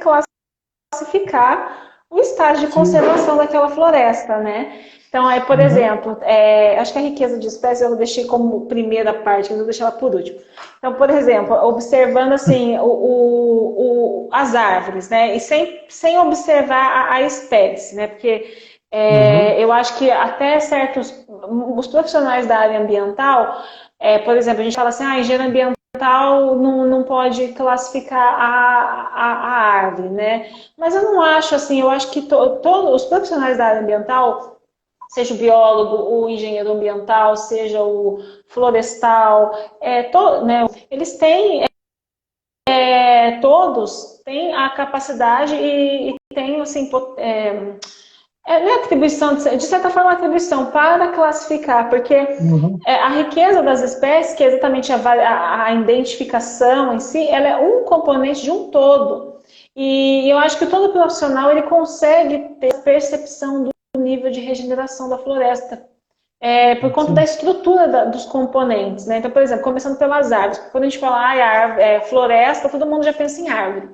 classificar o estágio de Sim. conservação daquela floresta, né? Então, aí, por Uhum. exemplo, acho que a riqueza de espécies eu deixei como primeira parte, eu vou deixar ela por último. Então, por exemplo, observando assim as árvores, né? E sem observar a espécie, né? Porque Uhum. eu acho que até certos os profissionais da área ambiental, por exemplo, a gente fala assim, engenheiro ambiental não pode classificar a árvore, né? Mas eu não acho assim, eu acho que todos os profissionais da área ambiental, seja o biólogo, o engenheiro ambiental, seja o florestal, né, eles têm, todos têm a capacidade e têm, assim, não é atribuição, de certa forma, atribuição para classificar, porque Uhum. a riqueza das espécies, que é exatamente a identificação em si, ela é um componente de um todo. E eu acho que todo profissional ele consegue ter percepção do nível de regeneração da floresta, por conta da Sim. estrutura dos componentes. Né? Então, por exemplo, começando pelas árvores, quando a gente fala floresta, todo mundo já pensa em árvore.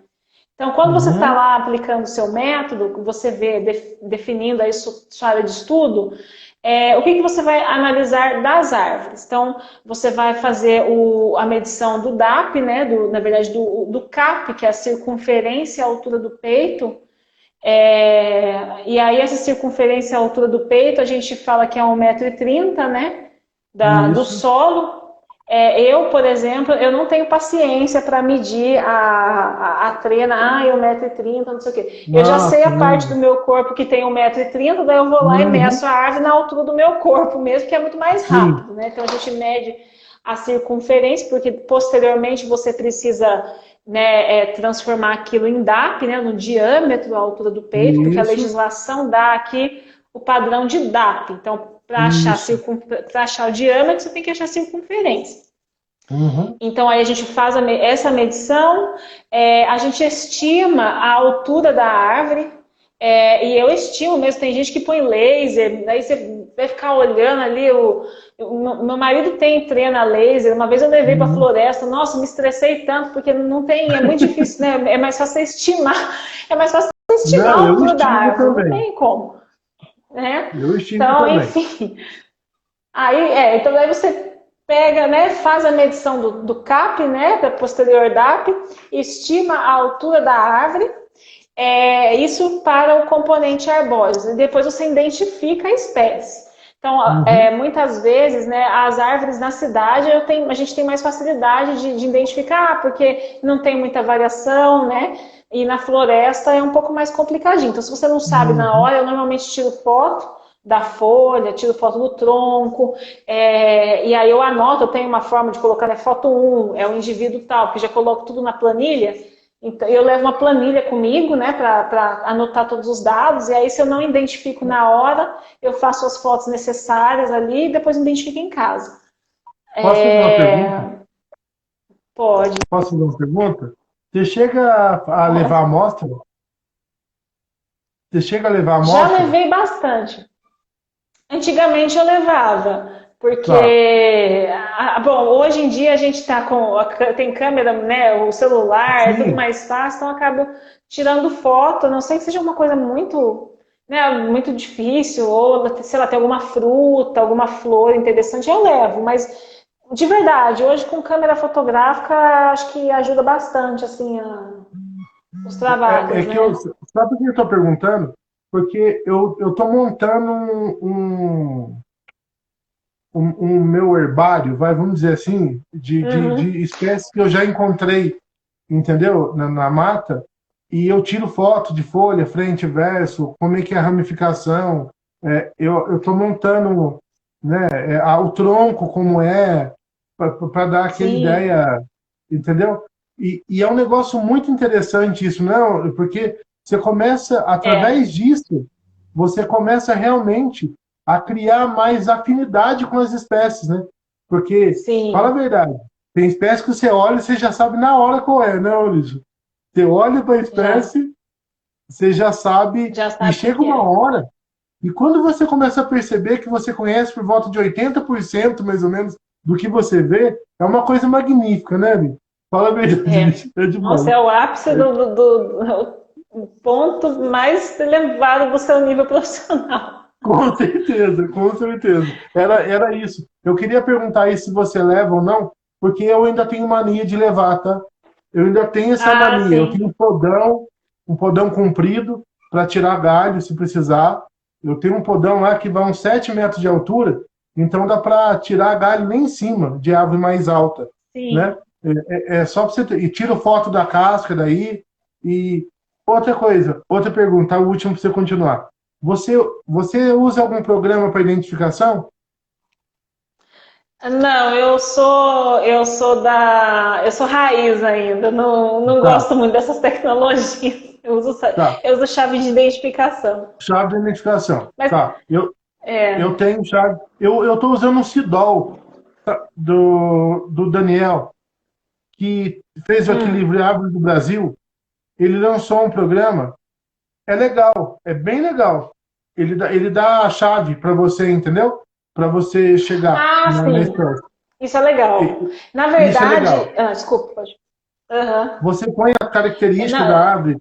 Então, quando você está Uhum. lá aplicando o seu método, você vê definindo aí sua área de estudo, o que você vai analisar das árvores? Então, você vai fazer a medição do DAP, né, na verdade, do CAP, que é a circunferência e altura do peito. E aí, essa circunferência e altura do peito, a gente fala que é 1,30 m, né, do Isso. solo. Eu, por exemplo, eu não tenho paciência para medir a trena, 1,30 m, não sei o quê. Eu já sei Nossa, a parte do não. meu corpo que tem 1,30 m, daí eu vou lá e meço Uhum. a árvore na altura do meu corpo mesmo, que é muito mais Sim. rápido, né? Então a gente mede a circunferência, porque posteriormente você precisa, né, transformar aquilo em DAP, né, no diâmetro, a altura do peito, porque a Isso. legislação dá aqui o padrão de DAP. Então, Isso. para achar o diâmetro, você tem que achar a circunferência. Uhum. Então, aí a gente faz essa medição, a gente estima a altura da árvore, e eu estimo mesmo, tem gente que põe laser, aí você vai ficar olhando ali, meu marido treina laser, uma vez eu levei para a Uhum. floresta, nossa, me estressei tanto, porque não tem, é muito difícil, né? É mais fácil você estimar, é mais fácil você estimar a Não, eu altura da estimo árvore, não também. tem como, né? Eu estimo Então, também. enfim, então aí você pega, né, faz a medição do CAP, né, da posterior DAP, estima a altura da árvore, isso para o componente arbóreo, e depois você identifica a espécie. Então, Uhum. muitas vezes, né, as árvores na cidade a gente tem mais facilidade de identificar, porque não tem muita variação, né? E na floresta é um pouco mais complicadinho. Então, se você não sabe na Uhum. hora, eu normalmente tiro foto da folha, tiro foto do tronco, e aí eu anoto, eu tenho uma forma de colocar, né, foto 1, é o indivíduo tal, que já coloco tudo na planilha. Então, eu levo uma planilha comigo, né, para anotar todos os dados, e aí se eu não identifico na hora, eu faço as fotos necessárias ali e depois identifico em casa. Posso fazer uma pergunta? Pode, Posso fazer uma pergunta? Você chega a levar pode. amostra? Você chega a levar Já amostra? levei bastante. Antigamente eu levava, Tá. porque, bom, hoje em dia a gente tem câmera, né, o celular, é tudo Sim. mais fácil, então eu acabo tirando foto, a não sei que seja uma coisa muito, né, muito difícil, ou, sei lá, tem alguma fruta, alguma flor interessante, eu levo, mas de verdade, hoje com câmera fotográfica, acho que ajuda bastante, assim, os trabalhos, que eu, né? sabe por que eu estou perguntando? Porque eu estou montando um meu herbário, vamos dizer assim, Uhum. de espécies que eu já encontrei, entendeu? Na mata, e eu tiro foto de folha, frente e verso, como é que é a ramificação. Eu estou montando, né, o tronco, como é, para dar aquela Sim, ideia, entendeu? E é um negócio muito interessante isso, não? Porque você começa, é. através disso, você começa realmente a criar mais afinidade com as espécies, né? Porque, fala a Sim, verdade, tem espécie que você olha e você já sabe na hora qual é, né, Ulisses? Você olha para a já, espécie, você já sabe, já e sabe o que chega que uma é. hora, e quando você começa a perceber que você conhece por volta de 80% mais ou menos do que você vê, é uma coisa magnífica, né, amigo? Fala a verdade, É. bicho, é Nossa, demais. é o ápice o ponto mais elevado do seu nível profissional. Com certeza, com certeza. Era isso. Eu queria perguntar aí se você leva ou não, porque eu ainda tenho mania de levar, tá? Eu ainda tenho essa Ah, mania. Eu tenho sim. um podão comprido para tirar galho se precisar. Eu tenho um podão lá que vai uns 7 metros de altura, então dá para tirar galho nem em cima de árvore mais alta, né? Sim. É só para você ter, e tiro foto da casca daí. E outra coisa, outra pergunta, a última para você continuar. Você, você usa algum programa para identificação? Não, eu sou raiz ainda, não Tá, gosto muito dessas tecnologias. tá. Eu uso chave de identificação. Chave de identificação. Mas Tá. Eu é. tenho chave. Eu estou usando um Sidol do Daniel, que fez aquele Hum. livro Árvore do Brasil. Ele lançou um programa. É legal, é bem legal. Ele dá a chave para você, entendeu? Para você chegar Ah, na sim. espécie. Isso é legal. E- Na Isso é verdade, legal. desculpa, pode. Aham. Você põe a É, característica da árvore,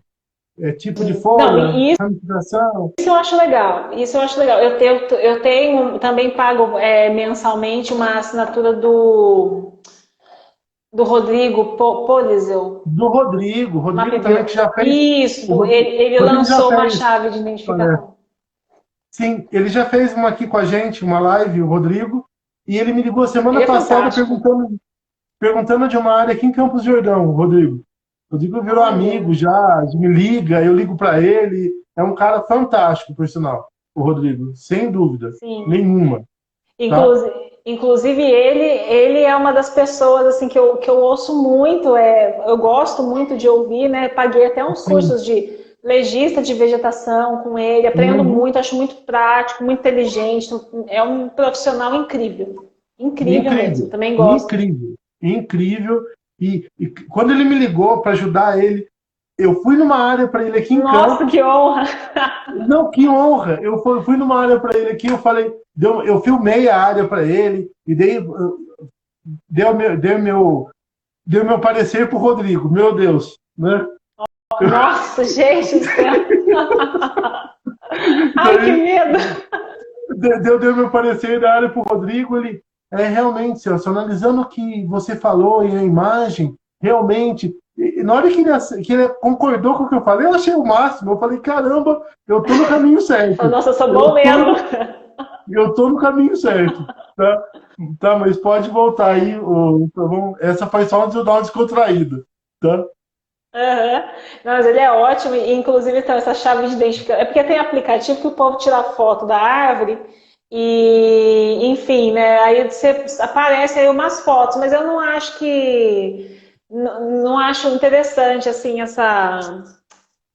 tipo de não, folha, e ramificação. isso eu acho legal. Isso eu acho legal. Eu tenho também pago mensalmente uma assinatura do Rodrigo Polizel. Do Rodrigo. Rodrigo também que Mapview. já fez. Isso, ele Rodrigo já lançou uma fez. chave de É, identificação. sim, ele já fez uma aqui com a gente, uma live, o Rodrigo, e ele me ligou semana Ele é passada fantástico. perguntando de uma área aqui em Campos do Jordão, o Rodrigo. O Rodrigo virou amigo Olha, já, me liga, eu ligo para ele. É um cara fantástico, por sinal, o Rodrigo, sem dúvida sim. nenhuma, tá? Inclusive ele é uma das pessoas assim que eu ouço muito, eu gosto muito de ouvir, né? Paguei até uns Sim. cursos de legista de vegetação com ele, aprendo Uhum. muito, acho muito prático, muito inteligente, é um profissional incrível. Incrível mesmo, Incrível, também gosto. incrível, incrível. E quando ele me ligou para ajudar ele, eu fui numa área para ele aqui em Nossa, Campos. que honra! Não, que honra! Fui numa área para ele aqui, eu falei, eu filmei a área para ele e dei o meu parecer pro Rodrigo. Meu Deus, né? Nossa, gente do céu! Ai, que Daí medo! dei o meu parecer da área pro Rodrigo. Ele realmente, Celso, analisando o que você falou e a imagem, realmente. Na hora que ele concordou com o que eu falei, eu achei o máximo. Eu falei, caramba, eu tô no caminho certo. Nossa, eu sou bom Eu tô mesmo! Eu tô no caminho certo, tá? Tá, mas pode voltar aí. Tá bom? Essa foi só uma dar uma descontraída, tá? Aham. Não, mas ele é ótimo, e inclusive então, essa chave de identificação. É porque tem aplicativo que o povo tira foto da árvore e, enfim, né? Aí você aparece aí umas fotos, mas eu não acho não acho interessante assim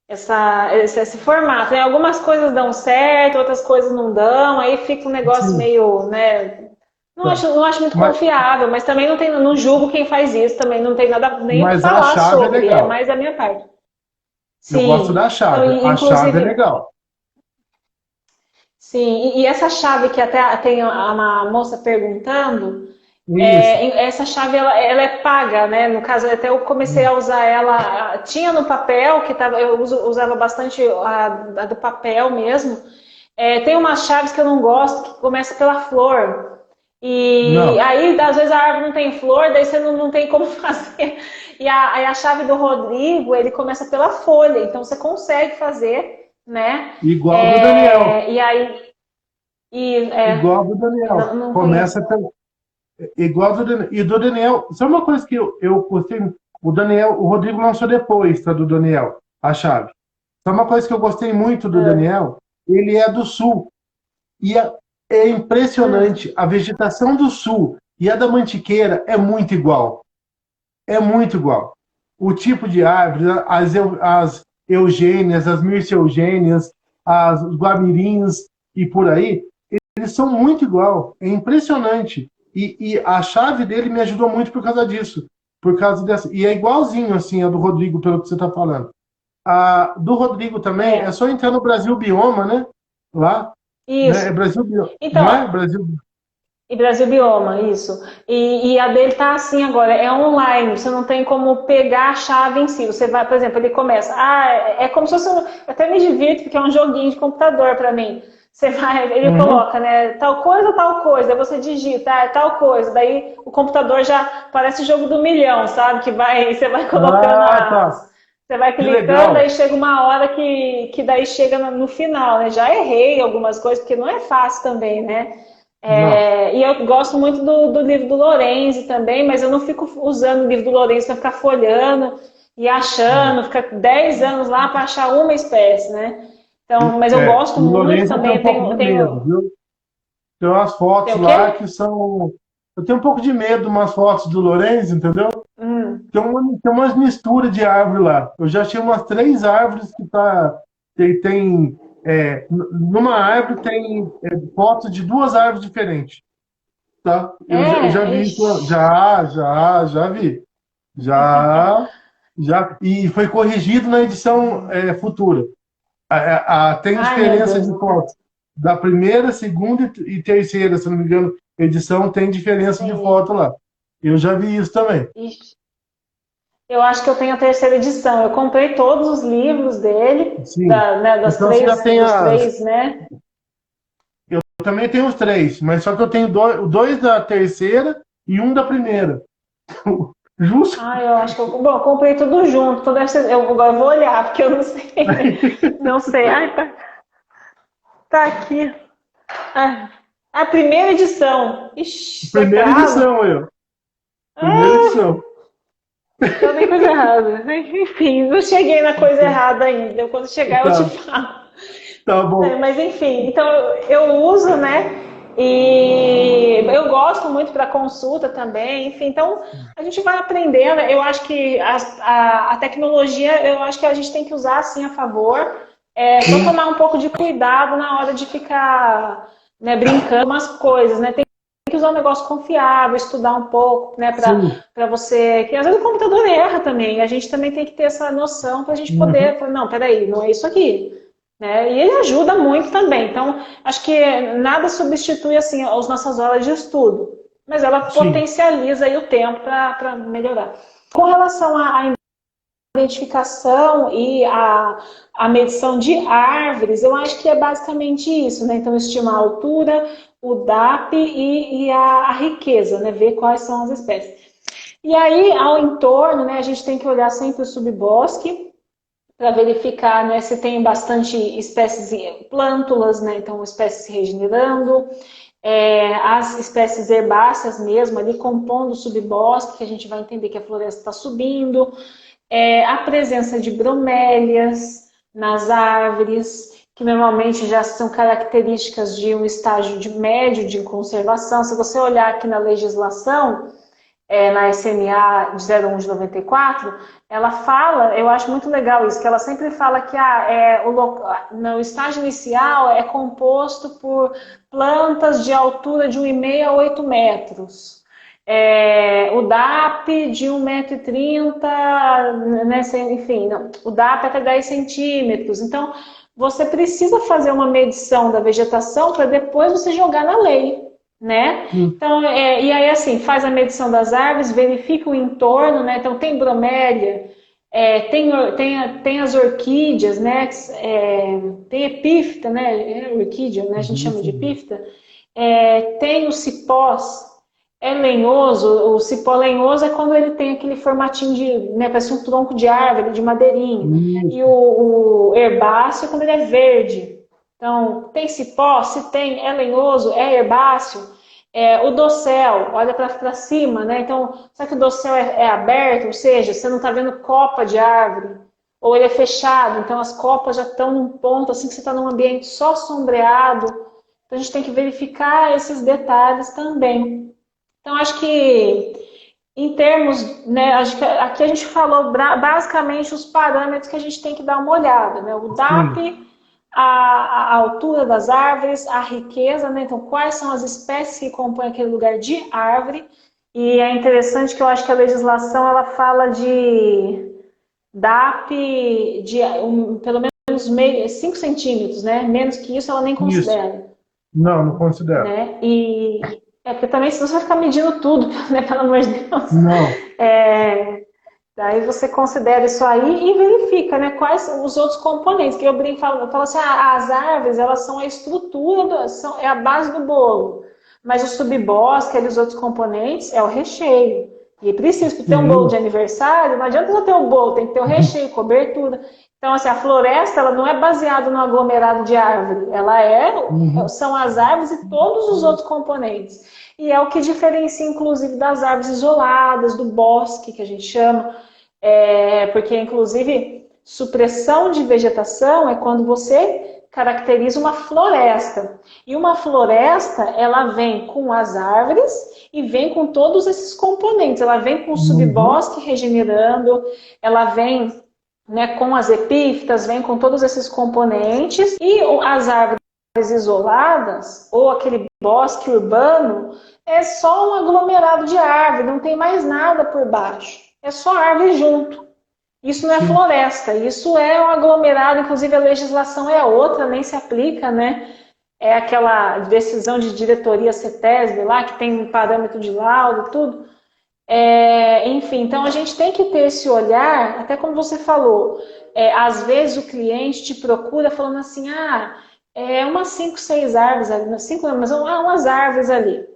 esse formato, né? Algumas coisas dão certo, outras coisas não dão, aí fica um negócio Sim, meio, né? tá. Não acho muito Mas, confiável, mas também não julgo quem faz isso, também não tem nada nem o que mas a falar chave é sobre, é legal. mais a minha parte. Eu gosto da Sim. Não, chave. A chave é inclusive, legal. sim, e essa chave que até tem uma moça perguntando, Isso. essa chave ela é paga, né? No caso, até eu comecei a usar ela, tinha no papel, que tava, usava bastante a do papel mesmo. Tem umas chaves que eu não gosto, que começa pela flor. E Não. aí, às vezes, a árvore não tem flor, daí você não tem como fazer. Aí a chave do Rodrigo, ele começa pela folha, então você consegue fazer, né? Igual do Daniel. E aí, Igual do Daniel. não Começa conheço. pelo, igual do Daniel. E do Daniel, só uma coisa que eu gostei. O Daniel, o Rodrigo lançou depois, tá? Do Daniel, a chave. Só uma coisa que eu gostei muito do Ah, Daniel, ele é do sul. E é hum, impressionante. A vegetação do sul e a da Mantiqueira é muito igual. É muito igual. O tipo de árvore, as eugênias, as mircea-eugênias, as os guamirins e por aí, eles são muito igual. É impressionante. E a chave dele me ajudou muito por causa disso. Por causa dessa. E é igualzinho assim a do Rodrigo, pelo que você está falando. A do Rodrigo também é é, só entrar no Brasil Bioma, né? Lá, né? É isso. Brasil Bioma, não é? Então, Brasil. e Brasil Bioma, isso. E a dele tá assim agora, é online, você não tem como pegar a chave em si. Você vai, por exemplo, ele começa, é como se fosse, eu até me divirto, porque é um joguinho de computador para mim. Você vai, ele Uhum. coloca, né, tal coisa, daí você digita, tal coisa, daí o computador já parece o jogo do milhão, sabe? Que vai, você vai colocando Ah, tá. você vai Que clicando, legal. aí chega uma hora que daí chega no final, né? Já errei algumas coisas, porque não é fácil também, né? Não. E eu gosto muito do livro do Lorenzi também, mas eu não fico usando o livro do Lorenzi para ficar folhando e achando, ficar 10 anos lá para achar uma espécie, né? Então, mas eu gosto O muito Lourenço eu tenho também, um pouco de medo, viu? Tem umas tem fotos o lá quê? que são. Eu tenho um pouco de medo de umas fotos do Lourenço, entendeu? Hum. Tem umas misturas de árvore lá. Eu já tinha umas três árvores que tá. Numa árvore tem fotos de duas árvores diferentes, tá? Eu já vi isso, Ixi. já vi. Já, e foi corrigido na edição futura. Tem Ai, meu diferença Deus, de não quero. fotos. Da primeira, segunda e terceira, se não me engano, edição tem diferença de Entendi. foto lá. Eu já vi isso também. Ixi. Eu acho que eu tenho a terceira edição. Eu comprei todos os livros dele, Sim. né, Então você já tem dos as. três, né? Eu também tenho os três, mas só que eu tenho dois da terceira e um da primeira. Justo. Ah, eu acho que bom, eu comprei tudo junto. Então deve ser, eu agora vou olhar, porque eu não sei. Não sei. Ai, tá aqui. Ah, a primeira edição. Ixi, será que tá Primeira errado? edição, eu. Primeira Ah, edição. então tem coisa errada. Enfim, não cheguei na coisa errada ainda. Quando chegar eu te Tá, falo. tá bom. Mas enfim, então eu uso, né? E eu gosto muito para consulta também, enfim, então a gente vai aprendendo. Eu acho que a tecnologia, eu acho que a gente tem que usar assim a favor, só Sim, tomar um pouco de cuidado na hora de ficar, né, brincando umas coisas, né? Tem que usar um negócio confiável, estudar um pouco, né, sim. para você, que às vezes o computador erra também, a gente também tem que ter essa noção para a gente Uhum. poder, falar, não, peraí, não é isso aqui, né? E ele ajuda muito também. Então, acho que nada substitui assim as nossas horas de estudo, mas ela Sim. potencializa aí o tempo para melhorar. Com relação à identificação e a medição de árvores, eu acho que é basicamente isso, né? Então, estimar a altura, o DAP e a riqueza, né? Ver quais são as espécies. E aí, ao entorno, né, a gente tem que olhar sempre o subbosque, para verificar, né, se tem bastante espécies plântulas, né, então espécies se regenerando, as espécies herbáceas mesmo ali compondo o subbosque, que a gente vai entender que a floresta está subindo, a presença de bromélias nas árvores, que normalmente já são características de um estágio de médio de conservação. Se você olhar aqui na legislação, na SMA de 01 de 94, ela fala, eu acho muito legal isso, que ela sempre fala que no estágio inicial é composto por plantas de altura de 1,5 a 8 metros. O DAP de 1,30 m, né, enfim, não, o DAP até 10 centímetros. Então, você precisa fazer uma medição da vegetação para depois você jogar na lei, né? Sim. Então, e aí assim, faz a medição das árvores, verifica o entorno, né? Então tem bromélia, tem as orquídeas, né? Tem epífita, né? Orquídea, né? A gente chama de Isso. epífita. Tem os cipós, é lenhoso. O cipó lenhoso é quando ele tem aquele formatinho de, né, parece um tronco de árvore, de madeirinha. E Isso. o herbáceo é quando ele é verde. Então, tem cipó? Se tem, é lenhoso, é herbáceo. O dossel, olha para cima, né? Então, será que o dossel é aberto? Ou seja, você não está vendo copa de árvore. Ou ele é fechado, então as copas já estão num ponto assim que você está num ambiente só sombreado. Então a gente tem que verificar esses detalhes também. Então acho que em termos, né, acho que aqui a gente falou basicamente os parâmetros que a gente tem que dar uma olhada, né? O Sim. DAP, a altura das árvores, a riqueza, né? Então quais são as espécies que compõem aquele lugar de árvore. E é interessante que eu acho que a legislação ela fala de DAP de pelo menos 5 centímetros, né? Menos que isso ela nem Isso. considera, Não, não considero. né? E porque também se você vai ficar medindo tudo, né? Pelo amor de Deus. Não. É, daí você considera isso aí e verifica, né? Quais são os outros componentes. Que eu brinco, eu falo assim, as árvores elas são a estrutura, é a base do bolo. Mas o subbosque, aqueles outros componentes, é o recheio. E precisa ter um bolo de Sim. aniversário, não adianta só ter o bolo, tem que ter o recheio, cobertura. Então, assim, a floresta ela não é baseada no aglomerado de árvore, Uhum. são as árvores e todos os outros componentes. E é o que diferencia, inclusive, das árvores isoladas, do bosque, que a gente chama, porque, inclusive, supressão de vegetação é quando você caracteriza uma floresta. E uma floresta, ela vem com as árvores e vem com todos esses componentes. Ela vem com o Uhum. subbosque regenerando, ela vem, né, com as epífitas, vem com todos esses componentes. E as árvores isoladas, ou aquele bosque urbano, é só um aglomerado de árvore, não tem mais nada por baixo. É só árvore junto. Isso não é Sim. floresta, isso é um aglomerado, inclusive a legislação é outra, nem se aplica, né? É aquela decisão de diretoria CETESB lá, que tem um parâmetro de laudo, tudo. Enfim, então a gente tem que ter esse olhar, até como você falou, às vezes o cliente te procura falando assim, umas 5, 6 árvores ali, 5 não, mas umas árvores ali.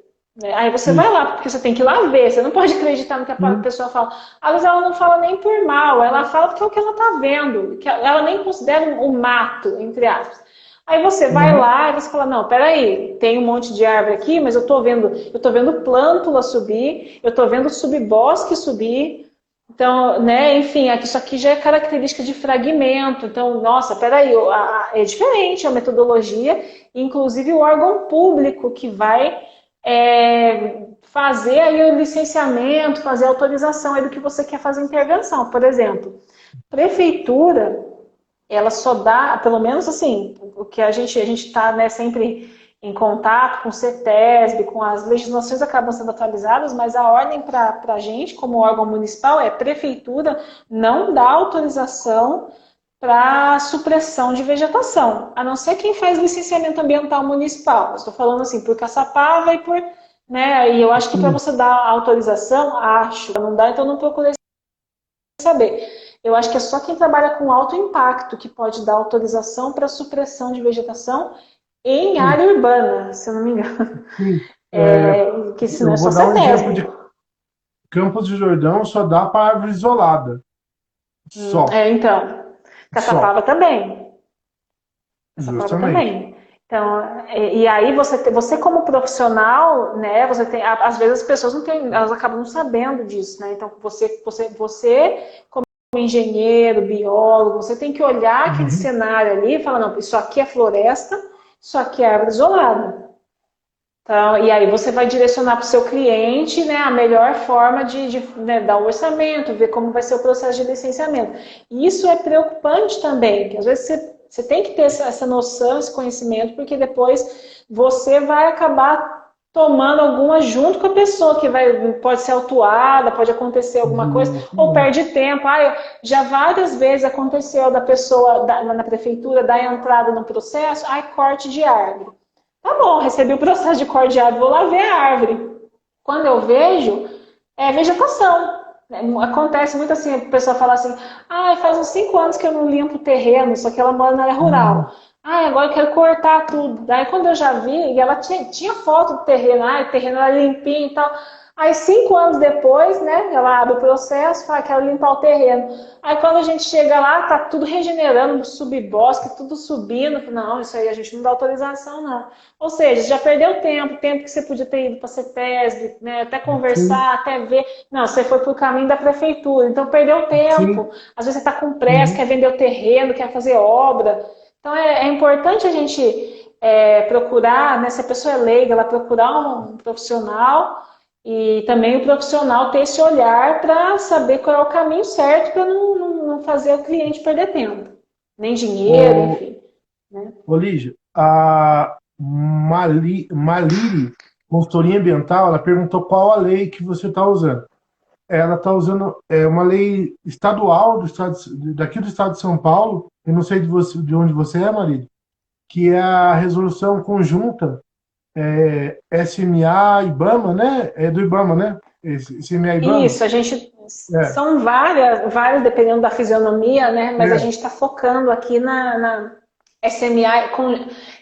Aí você vai Isso. lá, porque você tem que ir lá ver, você não pode acreditar no que a Sim. pessoa fala. Às vezes ela não fala nem por mal, ela fala porque é o que ela está vendo, que ela nem considera um mato, entre aspas. Aí você vai Uhum. lá e você fala, não, peraí, tem um monte de árvore aqui, mas eu tô vendo plântula subir, eu tô vendo subbosque subir, então, né, enfim, isso aqui já é característica de fragmento, então, nossa, peraí, é diferente a metodologia, inclusive o órgão público que vai fazer aí o licenciamento, fazer a autorização aí do que você quer fazer intervenção. Por exemplo, prefeitura, ela só dá, pelo menos assim, o que a gente está, né, sempre em contato com o CETESB, com as legislações acabam sendo atualizadas, mas a ordem para a gente, como órgão municipal, prefeitura não dá autorização para supressão de vegetação, a não ser quem faz licenciamento ambiental municipal. Estou falando assim, por Caçapava e por, né, e eu acho que para Sim. você dar autorização, não dá, então não procurei saber. Eu acho que é só quem trabalha com alto impacto que pode dar autorização para supressão de vegetação em Sim. área urbana, se eu não me engano. Sim. Que senão Eu é só vou dar um exemplo de CETESB. Campos de Jordão, só dá para árvore isolada. Só. Então, Só. Caçapava também. Caçapava Justamente. também. Então, e aí você como profissional, né, você tem, às vezes as pessoas não têm, elas acabam não sabendo disso, né? Então, você como engenheiro, biólogo, você tem que olhar aquele Uhum. cenário ali e falar, não, isso aqui é floresta, isso aqui é árvore isolada. Então, e aí você vai direcionar para o seu cliente, né, a melhor forma né, dar o orçamento, ver como vai ser o processo de licenciamento. E isso é preocupante também, que às vezes você tem que ter essa noção, esse conhecimento, porque depois você vai acabar tomando alguma junto com a pessoa que pode ser autuada, pode acontecer alguma coisa, ou Justamente. perde tempo. Já várias vezes aconteceu da pessoa na prefeitura dar entrada no processo, corte de árvore. Tá bom, recebi o processo de cordiado, vou lá ver a árvore. Quando eu vejo, é vegetação. Acontece muito assim, a pessoa fala assim, faz uns 5 anos que eu não limpo o terreno, só que ela mora na área rural. Ah, agora eu quero cortar tudo. Daí quando eu já vi, e ela tinha foto do terreno, o terreno era limpinho e tal. Aí 5 anos depois, né, ela abre o processo, fala, quero limpar o terreno. Aí quando a gente chega lá, tá tudo regenerando, subbosque, tudo subindo. Não, isso aí a gente não dá autorização, não. Ou seja, já perdeu tempo que você podia ter ido para a CETESB, né, até Sim, conversar, até ver. Não, você foi para o caminho da prefeitura, então perdeu sim. tempo. Às vezes você está com pressa, Uhum. quer vender o terreno, quer fazer obra. Então é importante a gente procurar, né, se a pessoa é leiga, ela procurar um profissional e também o profissional ter esse olhar para saber qual é o caminho certo para não fazer o cliente perder tempo, nem dinheiro, Ô, enfim. Né? ô Lígia, a Maliri, consultoria ambiental, ela perguntou qual a lei que você está usando. Ela está usando uma lei estadual daqui do estado de São Paulo, eu não sei de onde você é, marido, que é a resolução conjunta SMA IBAMA, né? É do IBAMA, né? SMA IBAMA. Isso, a gente É, são várias dependendo da fisionomia, né? Mas a é, gente está focando aqui na SMA,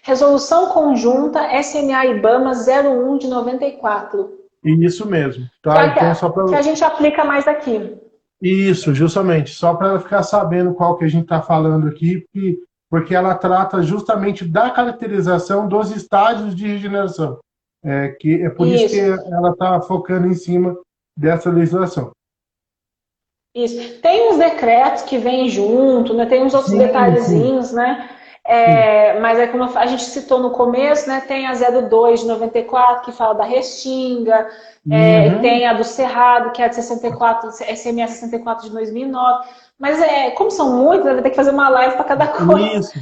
resolução conjunta SMA IBAMA 01 de 94, isso mesmo, que é tá? Então, só para que a gente aplica mais aqui. isso, justamente, só para ela ficar sabendo qual que a gente está falando aqui, porque ela trata justamente da caracterização dos estágios de regeneração. Que é por isso que Isso, ela está focando em cima dessa legislação. isso. Tem uns decretos que vêm junto, né? Tem uns outros Sim, sim, detalhezinhos, né? sim. Mas é como a gente citou no começo, né? Tem a 02 de 94 que fala da restinga, Uhum, tem a do Cerrado, que é a de 64, SMA 64 de 2009. Mas como são muitas, vai ter que fazer uma live para cada coisa. isso,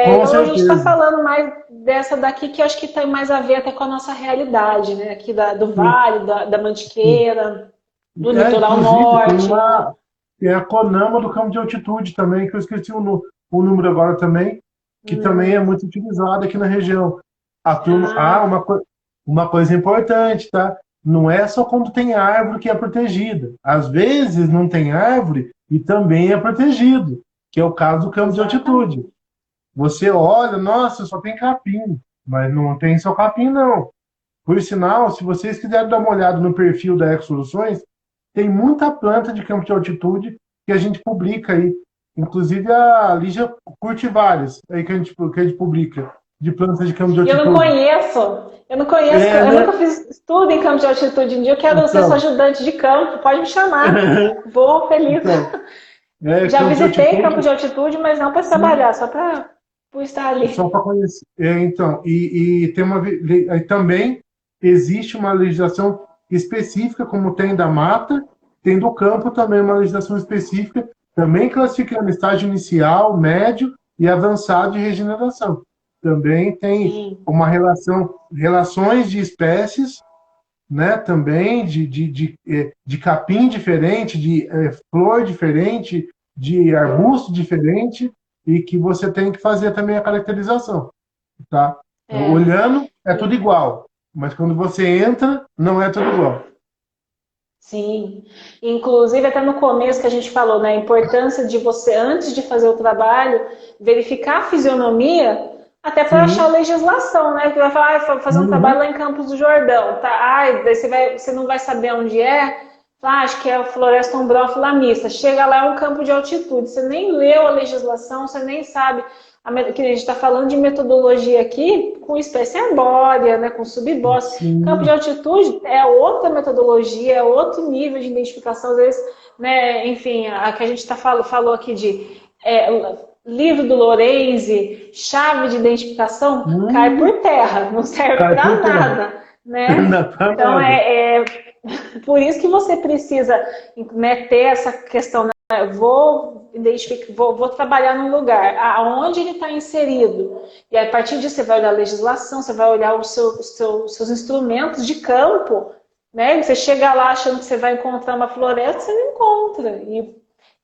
com Então a gente está certeza. falando mais dessa daqui que eu acho que tem mais a ver até com a nossa realidade, né? Aqui do Sim, Vale, da sim. Mantiqueira, do litoral Inclusive, norte, né? tem a CONAMA do campo de altitude também, que eu esqueci o número agora também, que também é Hum. muito utilizado aqui na região. A turma, Ah, uma coisa importante, tá? Não é só quando tem árvore que é protegida. Às vezes não tem árvore e também é protegido, que é o caso do campo de altitude. exatamente. Você olha, nossa, só tem capim, mas não tem só capim, não. Por sinal, se vocês quiserem dar uma olhada no perfil da Eco Soluções, tem muita planta de campo de altitude que a gente publica aí. Inclusive a Lígia curte várias aí que a gente publica de plantas de campo de E altitude. eu não conheço, É, eu né? nunca fiz estudo em campo de altitude. Um dia eu quero ser sua Então, ajudante de campo, pode me chamar. Vou feliz. então Já campo de visitei campo altitude, de altitude, mas não para sim, trabalhar, só para estar só ali. para conhecer. Então, e tem aí também existe uma legislação específica, como tem da mata, tem do campo também uma legislação específica, também classificando estágio inicial, médio e avançado de regeneração. Também tem Sim. uma relações de espécies, né, também de capim diferente, de flor diferente, de arbusto diferente, e que você tem que fazer também a caracterização, tá? É. Olhando, é tudo igual, mas quando você entra, não é tudo igual. Sim, inclusive até no começo que a gente falou, né, a importância de você, antes de fazer o trabalho, verificar a fisionomia, até para achar a Sim, legislação, né? Que vai falar, fazer um trabalho uhum, lá em Campos do Jordão, tá? Ai, daí você não vai saber onde é. Acho que é a Floresta Umbrófila mista. Chega lá, é um campo de altitude. Você nem leu a legislação, você nem sabe. Que a gente está falando de metodologia aqui com espécie arbórea, né, com subbosque. Campo de sim, altitude é outra metodologia, é outro nível de identificação, às vezes, né, enfim, a que a gente falou aqui de livro do Lorenzi, chave de identificação, cai uhum, por terra, não serve cai por para terra, nada, né? não tá Então nada. por isso que você precisa, né, ter essa questão, né? Eu vou identificar, vou trabalhar num lugar aonde ele está inserido. E aí, a partir disso você vai olhar a legislação, você vai olhar os seus instrumentos de campo, né? Você chega lá achando que você vai encontrar uma floresta, você não encontra. E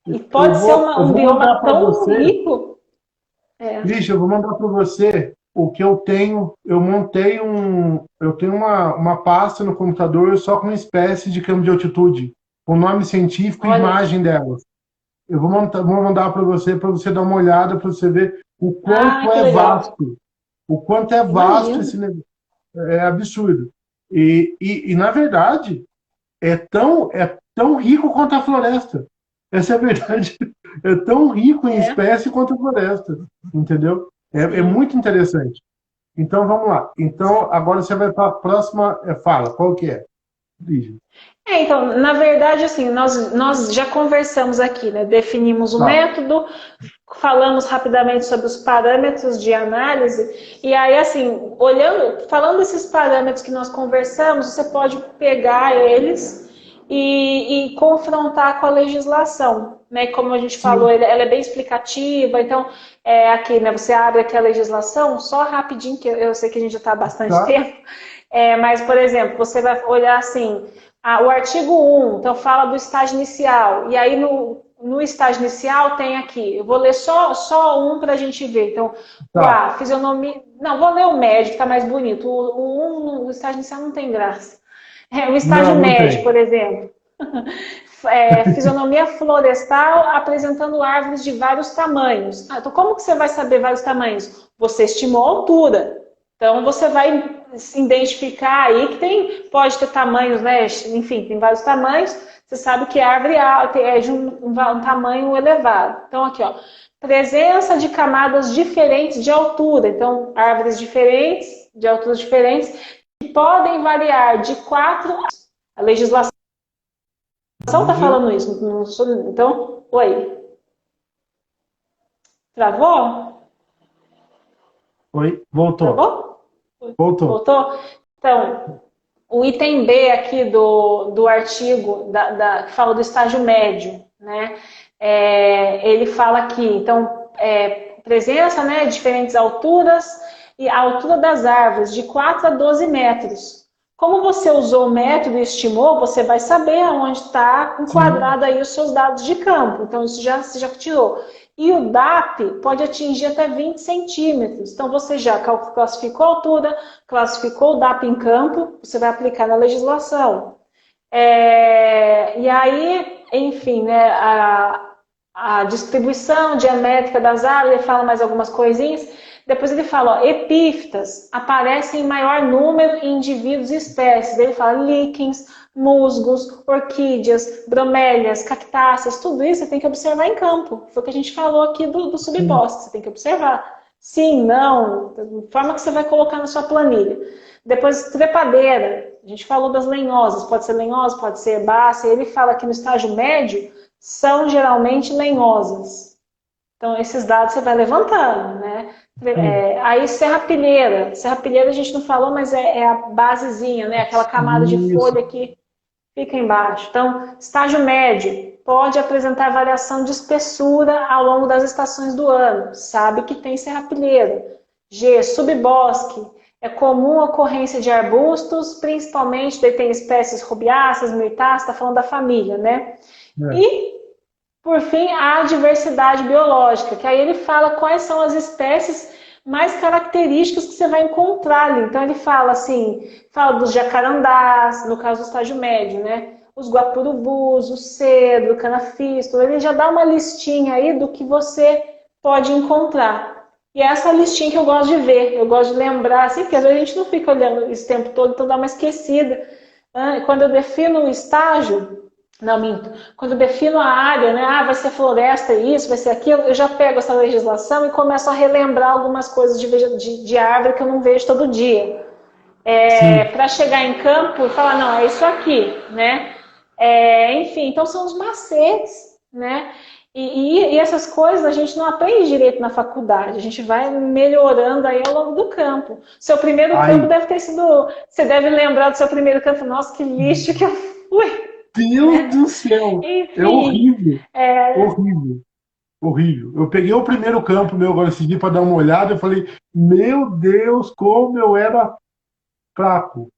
Eu pode ser vou, eu um vou mandar bioma para tão você. rico. É. Lixa, eu vou mandar para você o que eu tenho. Eu tenho uma pasta no computador só com espécies de campo de altitude, com nome científico e Olha, imagem delas. Eu vou mandar para você dar uma olhada, para você ver O Ah, quanto que é legal. vasto. O quanto é vasto Imagino. esse negócio. É absurdo. Na verdade, é tão rico quanto a floresta. Essa é a verdade. É tão rico em É, espécie quanto a floresta. Entendeu? É sim. muito interessante. Então, vamos lá. Então, agora você vai para a próxima fala. Qual que é? Lígia? Então, na verdade, assim, nós já conversamos aqui, né? Definimos o Tá. método, falamos rapidamente sobre os parâmetros de análise, e aí, assim, olhando, falando desses parâmetros que nós conversamos, você pode pegar eles e confrontar com a legislação, né? Como a gente falou, Sim. ela é bem explicativa, então, aqui, né, você abre aqui a legislação, só rapidinho, que eu sei que a gente já está há bastante Tá. tempo, mas, por exemplo, você vai olhar assim, o artigo 1, então fala do estágio inicial, e aí no estágio inicial tem aqui, eu vou ler só um para a gente ver. Então, o Tá. A, fisionomia. Não, vou ler o médio, que está mais bonito. O 1 no estágio inicial não tem graça. O estágio Não, não médio, tem. por exemplo. Fisionomia florestal apresentando árvores de vários tamanhos. Então, como que você vai saber vários tamanhos? Você estimou a altura. Então, você vai se identificar aí que pode ter tamanhos, né? Enfim, tem vários tamanhos. Você sabe que a árvore é de um tamanho elevado. Então, aqui, ó, presença de camadas diferentes de altura. Então, árvores diferentes, de alturas diferentes, que podem variar de 4. A legislação está Lígia. falando isso. Então, oi. Travou? Oi. Voltou. Travou? Voltou. Voltou? Então, o item B aqui do artigo que fala do estágio médio, né? Ele fala aqui, então, presença, né, de diferentes alturas e a altura das árvores, de 4 a 12 metros. Como você usou o método e estimou, você vai saber aonde está Sim. enquadrado aí os seus dados de campo. Então, isso você já tirou. E o DAP pode atingir até 20 centímetros. Então, você já classificou a altura, classificou o DAP em campo, você vai aplicar na legislação. E aí, enfim, né, a distribuição diamétrica das árvores, ele fala mais algumas coisinhas. Depois ele fala, ó, epífitas aparecem em maior número em indivíduos e espécies. Ele fala líquens, musgos, orquídeas, bromélias, cactáceas, tudo isso você tem que observar em campo. Foi o que a gente falou aqui do Sim. subbosque, você tem que observar. Sim, não, de forma que você vai colocar na sua planilha. Depois, trepadeira, a gente falou das lenhosas, pode ser lenhosa, pode ser herbácea, ele fala que no estágio médio são geralmente lenhosas. Então, esses dados você vai levantando, né? Sim. Aí, serrapilheira. Serrapilheira a gente não falou, mas é a basezinha, né? Aquela camada de Isso. folha que fica embaixo. Então, estágio médio pode apresentar variação de espessura ao longo das estações do ano. Sabe que tem serrapilheira. G, subbosque. É comum a ocorrência de arbustos, principalmente, daí tem espécies rubiáceas, mirtáceas, está falando da família, né? É. E por fim, a diversidade biológica, que aí ele fala quais são as espécies mais características que você vai encontrar ali. Então ele fala assim, fala dos jacarandás, no caso do estágio médio, né? Os guapurubus, o cedro, o canafístula, ele já dá uma listinha aí do que você pode encontrar. E é essa listinha que eu gosto de ver, eu gosto de lembrar, assim, porque às vezes a gente não fica olhando esse tempo todo, então dá uma esquecida. Quando eu defino o estágio, não, minto. Quando eu defino a área, né? Vai ser floresta isso, vai ser aquilo, eu já pego essa legislação e começo a relembrar algumas coisas de árvore que eu não vejo todo dia. Sim. Para chegar em campo e falar, não, é isso aqui, né? Enfim, então são os macetes, né? E essas coisas a gente não aprende direito na faculdade, a gente vai melhorando aí ao longo do campo. Seu primeiro campo Aí, deve ter sido. Você deve lembrar do seu primeiro campo, nossa, que lixo que eu fui, Deus né? do céu, é Enfim, horrível, horrível, horrível. Eu peguei o primeiro campo meu agora esse dia para dar uma olhada, eu falei, meu Deus, como eu era fraco.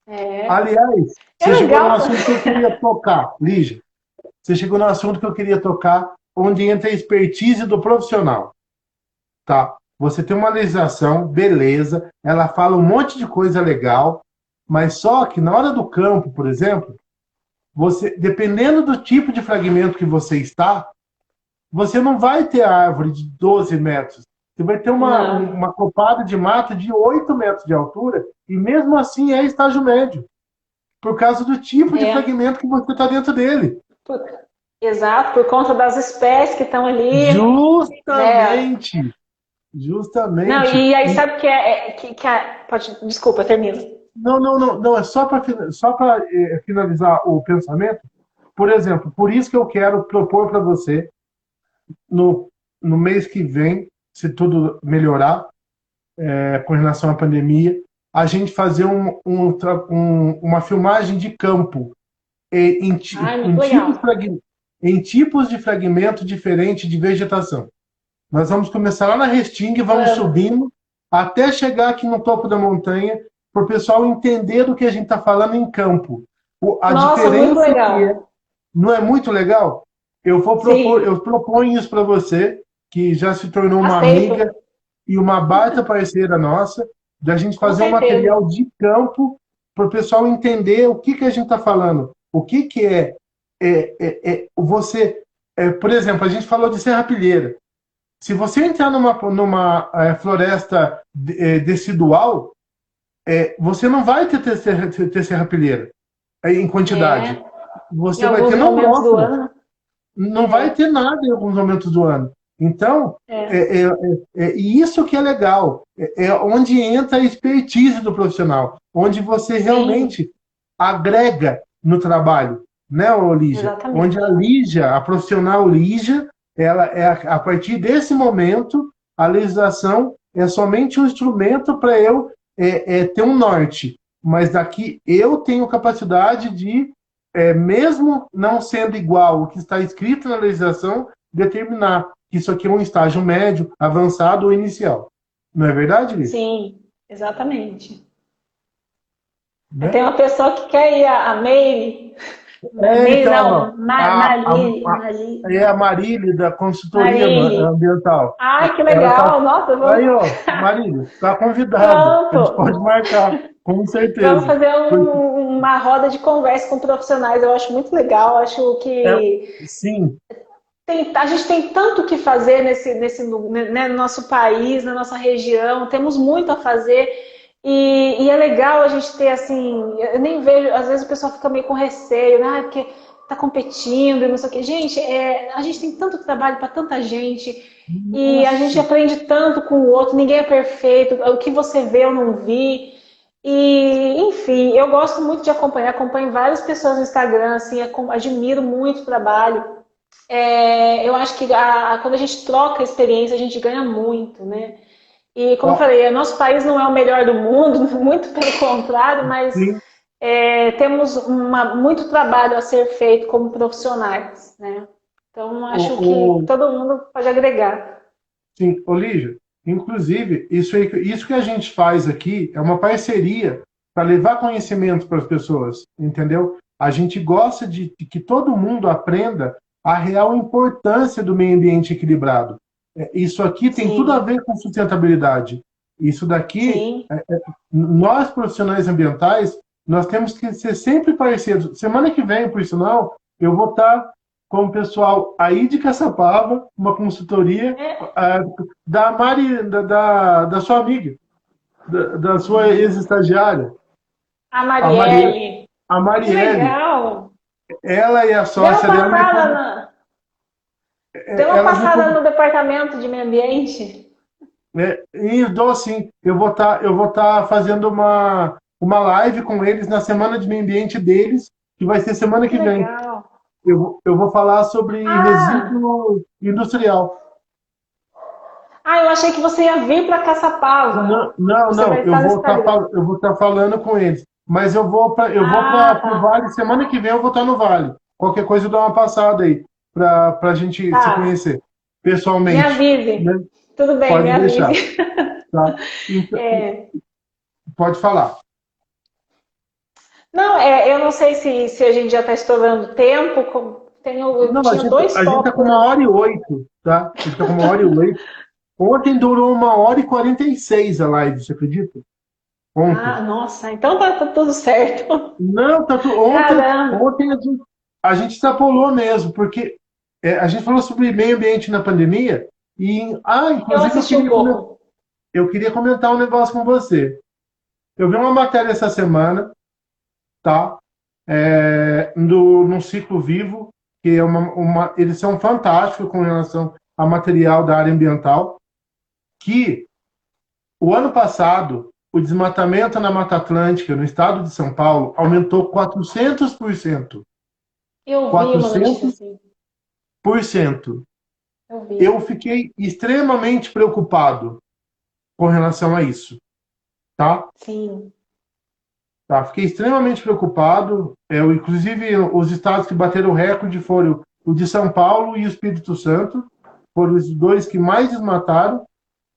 é, Aliás, é você chegou num legal. assunto que eu queria tocar, Lígia. Você chegou num assunto que eu queria tocar, onde entra a expertise do profissional, tá? Você tem uma legislação, beleza, ela fala um monte de coisa legal, mas só que na hora do campo, por exemplo, você, dependendo do tipo de fragmento que você está, você não vai ter árvore de 12 metros. Você vai ter Não. uma copada de mata de 8 metros de altura, e mesmo assim é estágio médio, por causa do tipo de É. fragmento que você está dentro dele. Por- Exato, por conta das espécies que estão ali, né? Justamente, Não, justamente. e aí sabe o que pode, desculpa, termina. Não, não, não, não, é só para finalizar o pensamento. Por exemplo, por isso que eu quero propor para você, no, no mês que vem, se tudo melhorar, com relação à pandemia, a gente fazer uma filmagem de campo em, Ai, muito em, tipos, legal. em tipos de fragmento diferentes de vegetação. Nós vamos começar lá na Restinga e vamos Vamos. subindo até chegar aqui no topo da montanha, para o pessoal entender do que a gente está falando em campo. A Nossa, muito diferença que é, legal. não é muito legal? Sim, Eu proponho isso para você, que já se tornou uma amiga aceito, e uma baita parceira nossa, da gente com fazer um certeza. material de campo para o pessoal entender o que a gente está falando. O que você. Por exemplo, a gente falou de serrapilheira. Se você entrar numa floresta decidual, você não vai ter serrapilheira em quantidade. É, em Você vai ter alguns no momentos do máximo, ano. não vai É, ter nada em alguns momentos do ano. Então, é, e isso que é legal, onde entra a expertise do profissional, onde você sim, realmente agrega no trabalho, né, ô Lígia? Onde a exatamente. Lígia, a profissional Lígia, ela é a partir desse momento, a legislação é somente um instrumento para eu ter um norte, mas daqui eu tenho capacidade de, mesmo não sendo igual o que está escrito na legislação, determinar que isso aqui é um estágio médio, avançado ou inicial. Não é verdade, Lígia? Sim, exatamente. Né? Tem uma pessoa que quer ir a Meire, Meire Então, ó, não, é a Marília da consultoria Marília. ambiental. Ai, que Ela tá legal, nossa, aí, ó, Marília, está convidado. A gente pronto. pode marcar, com Vamos certeza. fazer Porque, uma roda de conversa com profissionais. Eu acho muito legal. Acho é, que sim, a gente tem tanto o que fazer né, no nosso país, na nossa região. Temos muito a fazer. E é legal a gente ter assim. Eu nem vejo, às vezes o pessoal fica meio com receio, né? Porque está competindo e não sei o quê. Gente, a gente tem tanto trabalho para tanta gente. E a gente nossa, aprende tanto com o outro, ninguém é perfeito. O que você vê, eu não vi. E, enfim, eu gosto muito de acompanhar, acompanho várias pessoas no Instagram, assim, admiro muito o trabalho. Eu acho que quando a gente troca experiência, a gente ganha muito, né? E como eu ó, falei, nosso país não é o melhor do mundo, muito pelo contrário, mas sim, temos muito trabalho a ser feito como profissionais, né? Então, acho que o, todo mundo pode agregar. sim, Olívia, inclusive, isso que a gente faz aqui é uma parceria para levar conhecimento para as pessoas, entendeu? A gente gosta de que todo mundo aprenda a real importância do meio ambiente equilibrado. Isso aqui tem tudo a Sim, ver com sustentabilidade. Isso daqui, sim. nós profissionais ambientais, nós temos que ser sempre parceiros. Semana que vem, por sinal, eu vou estar com o pessoal aí de Caçapava, uma consultoria É, da Mari, da sua amiga, da sua ex-estagiária, a a Marielle. Marielle. A Que Marielle, legal! ela e a Dê uma sócia dela, passada na, Dê uma elas me passada no departamento de meio ambiente. e dou assim, eu vou tá fazendo uma live com eles na semana de meio ambiente deles, que vai ser semana Que que vem. legal. Eu vou falar sobre Ah, resíduo industrial. eu achei que você ia vir para Caçapava. Não, não, Você não. vai estar no Instagram. Eu vou estar falando com eles. Mas eu vou para o Tá. Vale. Semana que vem eu vou estar no Vale. Qualquer coisa eu dou uma passada aí para a gente se Tá. conhecer Me pessoalmente. Né? avise. Tudo bem, me Pode deixar, avise. tá? Então, É, pode falar. não, eu não sei se a gente já está estourando o tempo. Eu Não, a tinha gente, dois a gente está com tópicos. 1h08, tá? A gente está com 1h08. Ontem durou 1h46 a live, você acredita? Ontem. Ah, nossa, então tá tudo certo. Não, ontem, Caramba. ontem a gente extrapolou mesmo, porque a gente falou sobre meio ambiente na pandemia Eu inclusive assisti um pouco. eu queria comentar um negócio com você. Eu vi uma matéria essa semana, tá? No Ciclo Vivo, que é eles são fantásticos com relação a material da área ambiental, que o ano passado o desmatamento na Mata Atlântica, no estado de São Paulo, aumentou 400%. Eu vi uma notícia 400%. assim. Eu Eu vi. fiquei extremamente preocupado com relação a isso, tá? Sim. Tá? Fiquei extremamente preocupado. Inclusive, os estados que bateram o recorde foram o de São Paulo e o Espírito Santo, foram os dois que mais desmataram,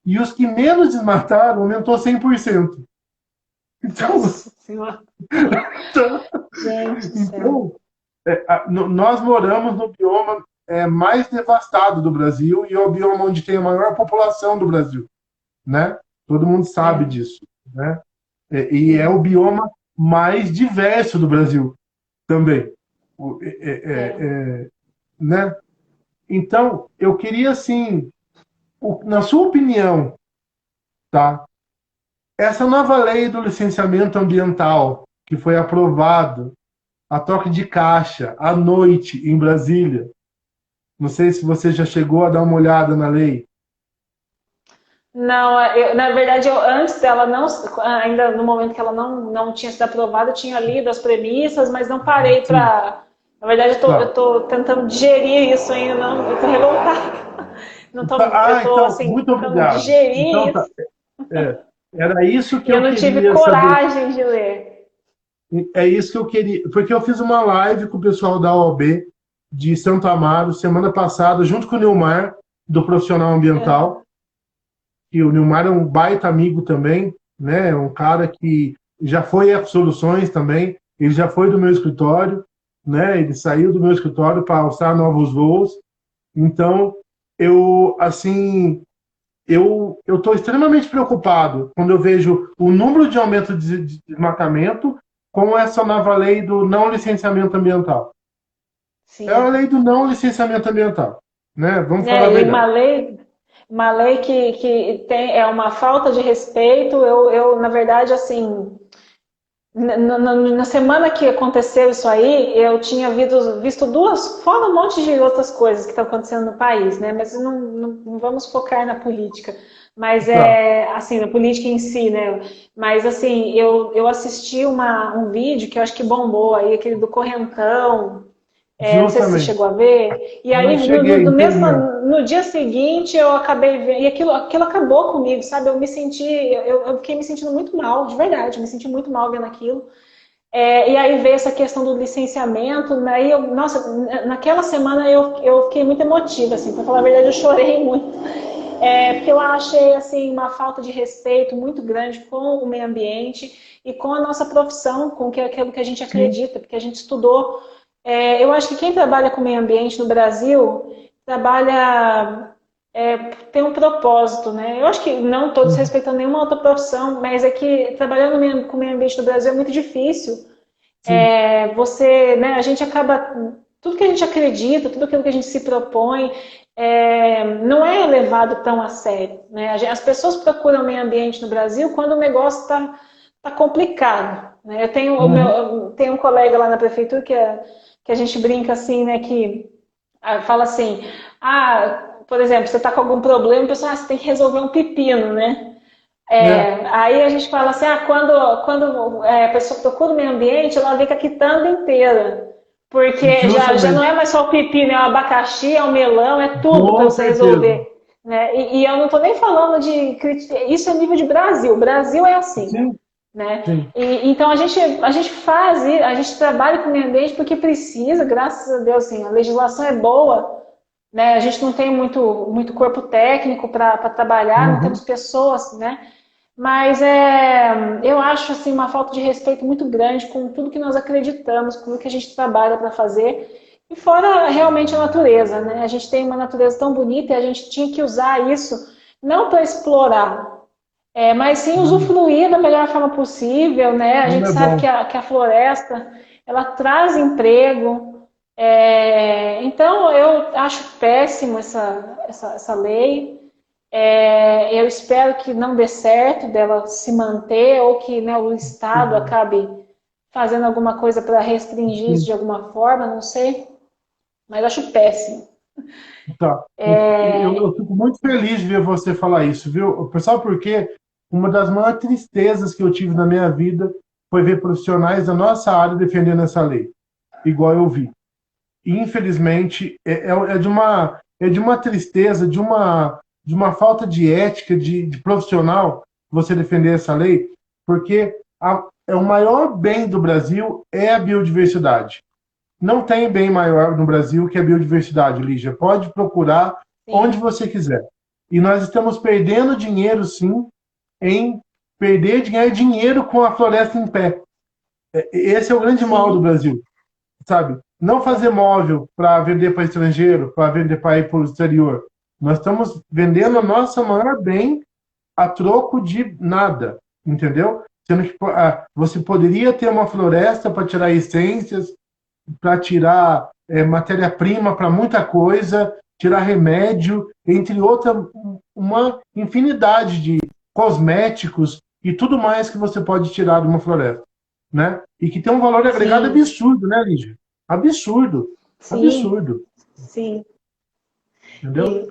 e os que menos desmataram aumentou 100%. Então, Nossa Senhora. então, Gente do céu. então nós moramos no bioma mais devastado do Brasil e é o bioma onde tem a maior população do Brasil, né? Todo mundo sabe É. disso, né? E é o Uhum. bioma mais diverso do Brasil também, É. né? Então, eu queria assim, na sua opinião, tá? Essa nova lei do licenciamento ambiental que foi aprovado a toque de caixa à noite em Brasília. Não sei se você já chegou a dar uma olhada na lei. Não, na verdade, antes dela não, ainda no momento que ela não tinha sido aprovada, eu tinha lido as premissas, mas não parei Sim, para. Na verdade, eu tá. tô tentando digerir isso ainda, não, eu tô revoltada. Não tô, eu tô Então, assim, muito tentando obrigado. digerir Então, tá. isso É, era isso e que eu eu não tive queria saber. coragem de ler. É isso que eu queria. Porque eu fiz uma live com o pessoal da OAB de Santo Amaro semana passada, junto com o Nilmar, do Profissional Ambiental. E o Nilmar é um baita amigo também, né? É um cara que já foi a Soluções também. Ele já foi do meu escritório, né? Ele saiu do meu escritório para alçar novos voos. Então, assim, eu estou extremamente preocupado quando eu vejo o número de aumento de desmatamento com essa nova lei do não licenciamento ambiental. É a Sim. lei do não licenciamento ambiental, né? Vamos falar a E verdade. uma lei que tem, é uma falta de respeito. Na verdade, assim, na semana que aconteceu isso aí, eu tinha visto duas, fora um monte de outras coisas que estão acontecendo no país, né? Mas não vamos focar na política. Mas Tá, assim, na política em si, né? Mas assim, eu assisti um vídeo que eu acho que bombou aí, aquele do Correntão, não sei se você justamente. chegou a ver. E Não aí, cheguei, infelizmente. no dia seguinte, eu acabei vendo. E aquilo acabou comigo, sabe? Eu fiquei me sentindo muito mal, de verdade. Eu me senti muito mal vendo aquilo. E aí veio essa questão do licenciamento. Aí nossa, naquela semana eu fiquei muito emotiva, assim. Pra falar a verdade, eu chorei muito. Porque eu achei, assim, uma falta de respeito muito grande com o meio ambiente e com a nossa profissão, com aquilo que a gente Sim, acredita, porque a gente estudou. Eu acho que quem trabalha com meio ambiente no Brasil trabalha, tem um propósito, né? Eu acho que não estou uhum, desrespeitando nenhuma outra profissão, mas é que trabalhando com o meio ambiente no Brasil é muito difícil. sim, Né, a gente acaba, tudo que a gente acredita, tudo aquilo que a gente se propõe, não é levado tão a sério, né? As pessoas procuram meio ambiente no Brasil quando o negócio tá complicado, né? uhum, Eu tenho um colega lá na prefeitura que a gente brinca assim, né, que fala assim, por exemplo, você está com algum problema, o pessoal, você tem que resolver um pepino, né? é, Aí a gente fala assim, quando a pessoa procura o meio ambiente, ela vê com a quitanda inteira. Porque já não justamente, é mais só o pepino, é o abacaxi, é o melão, é tudo para com você certeza. resolver. Né? E eu não estou nem falando de isso é nível de Brasil. O Brasil é assim. Sim, Né? sim, Então a gente faz, a gente trabalha com o meio ambiente porque precisa, graças a Deus, assim, a legislação é boa, né? A gente não tem muito corpo técnico para trabalhar, não temos uhum, pessoas, né? Mas eu acho assim uma falta de respeito muito grande com tudo que nós acreditamos, com tudo que a gente trabalha para fazer. E fora realmente a natureza, né? A gente tem uma natureza tão bonita e a gente tinha que usar isso não para explorar, mas sim uhum. usufruir da melhor forma possível, né? A Como gente é sabe bom. que a floresta ela traz emprego, Então, eu acho péssimo essa lei. Eu espero que não dê certo dela se manter ou que, né, o Estado acabe fazendo alguma coisa para restringir isso de alguma forma, não sei, mas acho péssimo. Tá. Eu fico muito feliz de ver você falar isso, viu? Pessoal, porque uma das maiores tristezas que eu tive na minha vida foi ver profissionais da nossa área defendendo essa lei, igual eu vi. E, infelizmente, é de uma tristeza, de uma falta de ética, de profissional, você defender essa lei, porque o maior bem do Brasil é a biodiversidade. Não tem bem maior no Brasil que a biodiversidade, Lígia. Pode procurar onde Sim, você quiser. E nós estamos perdendo dinheiro, sim, em ganhar dinheiro com a floresta em pé. Esse é o grande mal do sim, Brasil, sabe? Não fazer móvel para vender para estrangeiro, para vender para ir para o exterior. Nós estamos vendendo a sim, nossa maior bem a troco de nada, entendeu? Sendo que você poderia ter uma floresta para tirar essências, para tirar matéria-prima para muita coisa, tirar remédio, entre outra, uma infinidade de cosméticos e tudo mais que você pode tirar de uma floresta, né? E que tem um valor agregado sim, absurdo, né, Lígia? Absurdo, sim, absurdo, sim. entendeu?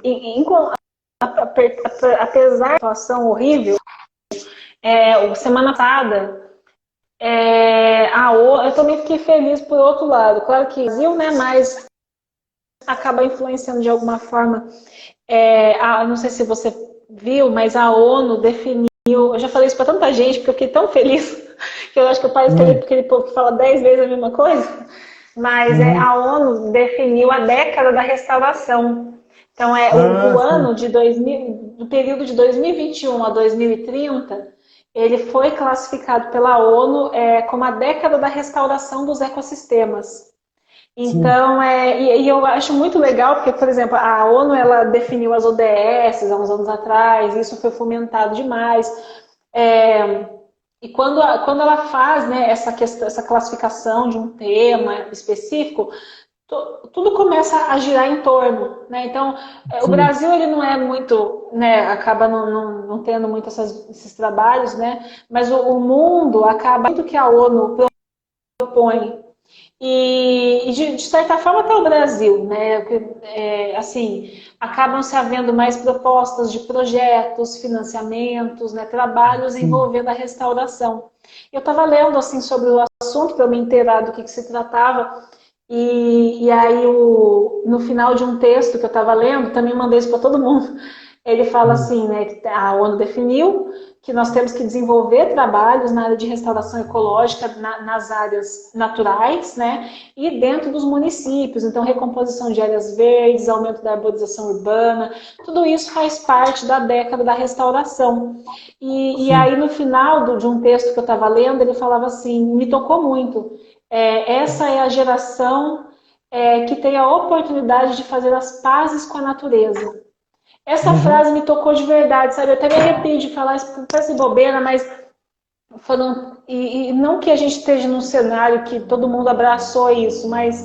Apesar da situação horrível, semana passada, eu também fiquei feliz por outro lado. Claro que o Brasil, né, mas acaba influenciando de alguma forma. Não sei se você viu, mas a ONU definiu. Eu já falei isso para tanta gente, porque eu fiquei tão feliz, que eu acho que eu pareço aquele povo que fala 10 vezes a mesma coisa. Mas Uhum. a ONU definiu a década da restauração. Então, o Ah, sim, ano de 2000, do período de 2021 a 2030, ele foi classificado pela ONU como a década da restauração dos ecossistemas. sim, Então, e eu acho muito legal, porque, por exemplo, a ONU ela definiu as ODS há uns anos atrás, isso foi fomentado demais. É, e quando ela faz, né, essa classificação de um tema específico, tudo começa a girar em torno, né? Então, o sim, Brasil ele não é muito, né, acaba não tendo muito esses trabalhos, né? Mas o mundo acaba muito que a ONU propõe e de certa forma até o Brasil, né? Assim, acabam se havendo mais propostas de projetos, financiamentos, né? Trabalhos sim, envolvendo a restauração. Eu estava lendo assim sobre o assunto para eu me inteirar do que se tratava e aí no final de um texto que eu estava lendo, também mandei isso para todo mundo. Ele fala sim, assim, né, que a ONU definiu que nós temos que desenvolver trabalhos na área de restauração ecológica nas áreas naturais, né, e dentro dos municípios. Então, recomposição de áreas verdes, aumento da arborização urbana, tudo isso faz parte da década da restauração. E sim, aí, no final de um texto que eu estava lendo, ele falava assim, me tocou muito. Essa é a geração que tem a oportunidade de fazer as pazes com a natureza. Essa uhum, frase me tocou de verdade, sabe? Eu até me arrepio de falar isso, parece bobeira, mas falando, e não que a gente esteja num cenário que todo mundo abraçou isso, mas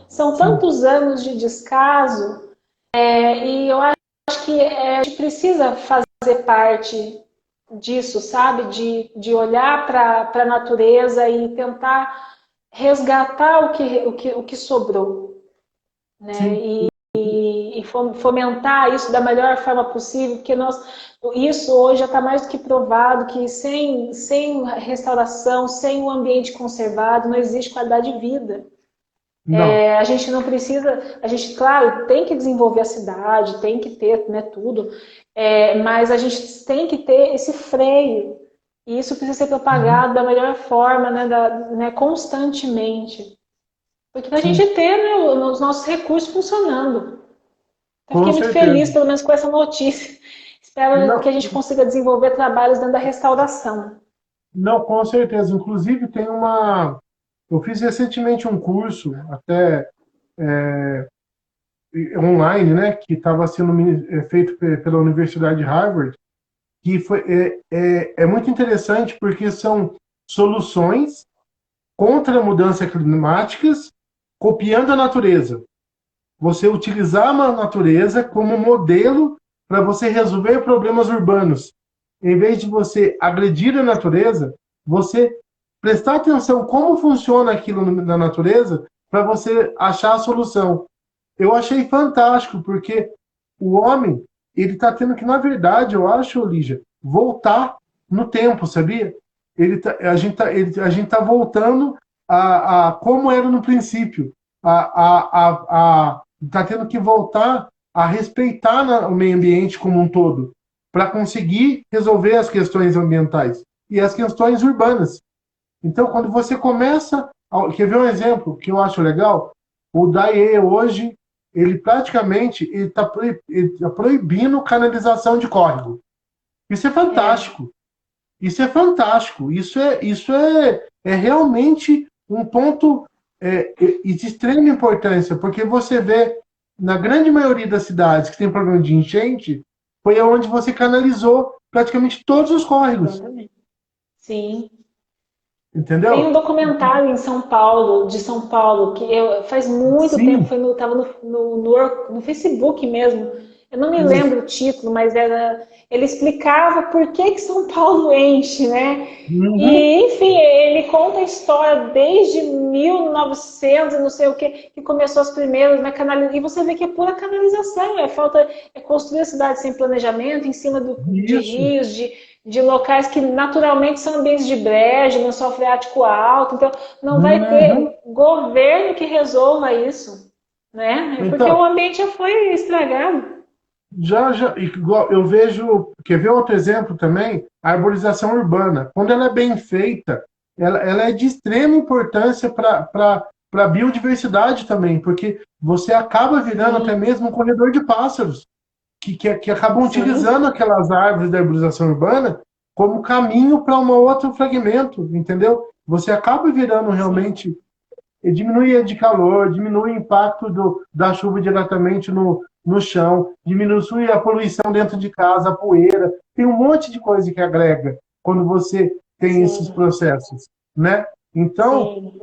são sim, tantos anos de descaso, e eu acho que a gente precisa fazer parte disso, sabe? De olhar para a natureza e tentar resgatar o que sobrou, né? sim, E fomentar isso da melhor forma possível, porque isso hoje já está mais do que provado que sem restauração, sem o ambiente conservado, não existe qualidade de vida. não, A gente não precisa, a gente, claro, tem que desenvolver a cidade, tem que ter, né, tudo, mas a gente tem que ter esse freio, e isso precisa ser uhum, propagado da melhor forma, né, constantemente, porque para a gente sim, ter, né, os nossos recursos funcionando. Eu com fiquei muito feliz, certeza. pelo menos, com essa notícia. Espero que Não, a gente consiga desenvolver trabalhos dentro da restauração. não, com certeza. Inclusive, tem uma. Eu fiz recentemente um curso, até online, né, que estava sendo feito pela Universidade de Harvard, que é muito interessante porque são soluções contra mudanças climáticas copiando a natureza. Você utilizar a natureza como modelo para você resolver problemas urbanos. Em vez de você agredir a natureza, você prestar atenção como funciona aquilo na natureza para você achar a solução. Eu achei fantástico, porque o homem, ele está tendo que, na verdade, eu acho, Lígia, voltar no tempo, sabia? A gente tá voltando a como era no princípio. Tá tendo que voltar a respeitar o meio ambiente como um todo, para conseguir resolver as questões ambientais e as questões urbanas. Então, quando você começa. Quer ver um exemplo que eu acho legal? O DAE hoje, ele praticamente está proibindo canalização de córrego. Isso é É, fantástico. Isso é fantástico. É realmente um ponto de extrema importância, porque você vê, na grande maioria das cidades que tem problema de enchente, foi onde você canalizou praticamente todos os córregos. exatamente. Sim. Tem um Entendeu? documentário em São Paulo, de São Paulo, que faz muito tempo, Sim, estava no Facebook mesmo. Eu não me isso. lembro o título, mas ele explicava por que que São Paulo enche, né? Uhum. E, enfim, ele conta a história desde 1900, e não sei o que começou as primeiras, né, e você vê que é pura canalização, é construir a cidade sem planejamento, em cima de Isso. rios, de locais que naturalmente são ambientes de brejo, lençol freático alto, então não vai Uhum. ter governo que resolva isso, né? Porque o Então, ambiente já foi estragado. igual, eu vejo, quer ver outro exemplo também? A arborização urbana. Quando ela é bem feita, ela é de extrema importância para a biodiversidade também, porque você acaba virando até Sim, mesmo um corredor de pássaros, que acabam sim, utilizando aquelas árvores da arborização urbana como caminho para um outro fragmento, entendeu? Você acaba virando sim, realmente diminui de calor, diminui o impacto da chuva diretamente no chão, diminui a poluição dentro de casa, a poeira, tem um monte de coisa que agrega quando você tem esses sim, processos, né? Então, sim.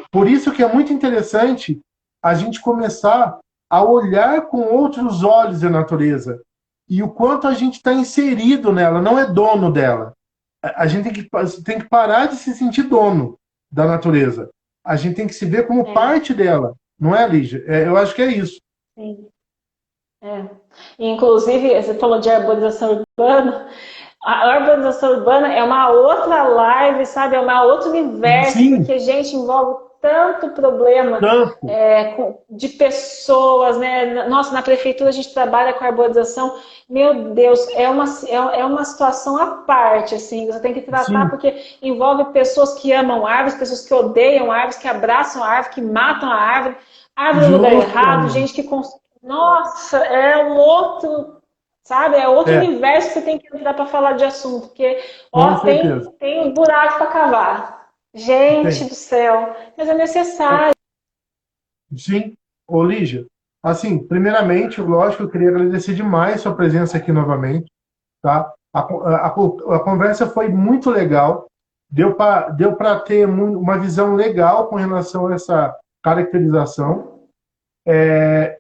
por isso que é muito interessante a gente começar a olhar com outros olhos a natureza e o quanto a gente está inserido nela, não é dono dela. A gente tem que parar de se sentir dono da natureza. A gente tem que se ver como É, parte dela, não é, Lígia? Eu acho que é isso. sim. É. Inclusive, você falou de arborização urbana. A urbanização urbana é uma outra live, sabe? É um outro universo, Sim, porque, gente, envolve tanto problema tanto. de pessoas, né? Nossa, na prefeitura a gente trabalha com arborização. Meu Deus, é uma situação à parte, assim. Você tem que tratar, Sim, porque envolve pessoas que amam árvores, pessoas que odeiam árvores, que abraçam a árvore, que matam a árvore, árvore no lugar justo, errado, Ana. gente que nossa, é um outro, sabe? É outro É, universo que você tem que entrar para falar de assunto, porque, com ó, certeza. tem um buraco para cavar. Gente Tem. do céu, mas é É, necessário. sim. Ô, Lígia, assim, primeiramente, lógico, eu queria agradecer demais sua presença aqui novamente, tá? A conversa foi muito legal, deu para ter uma visão legal com relação a essa caracterização.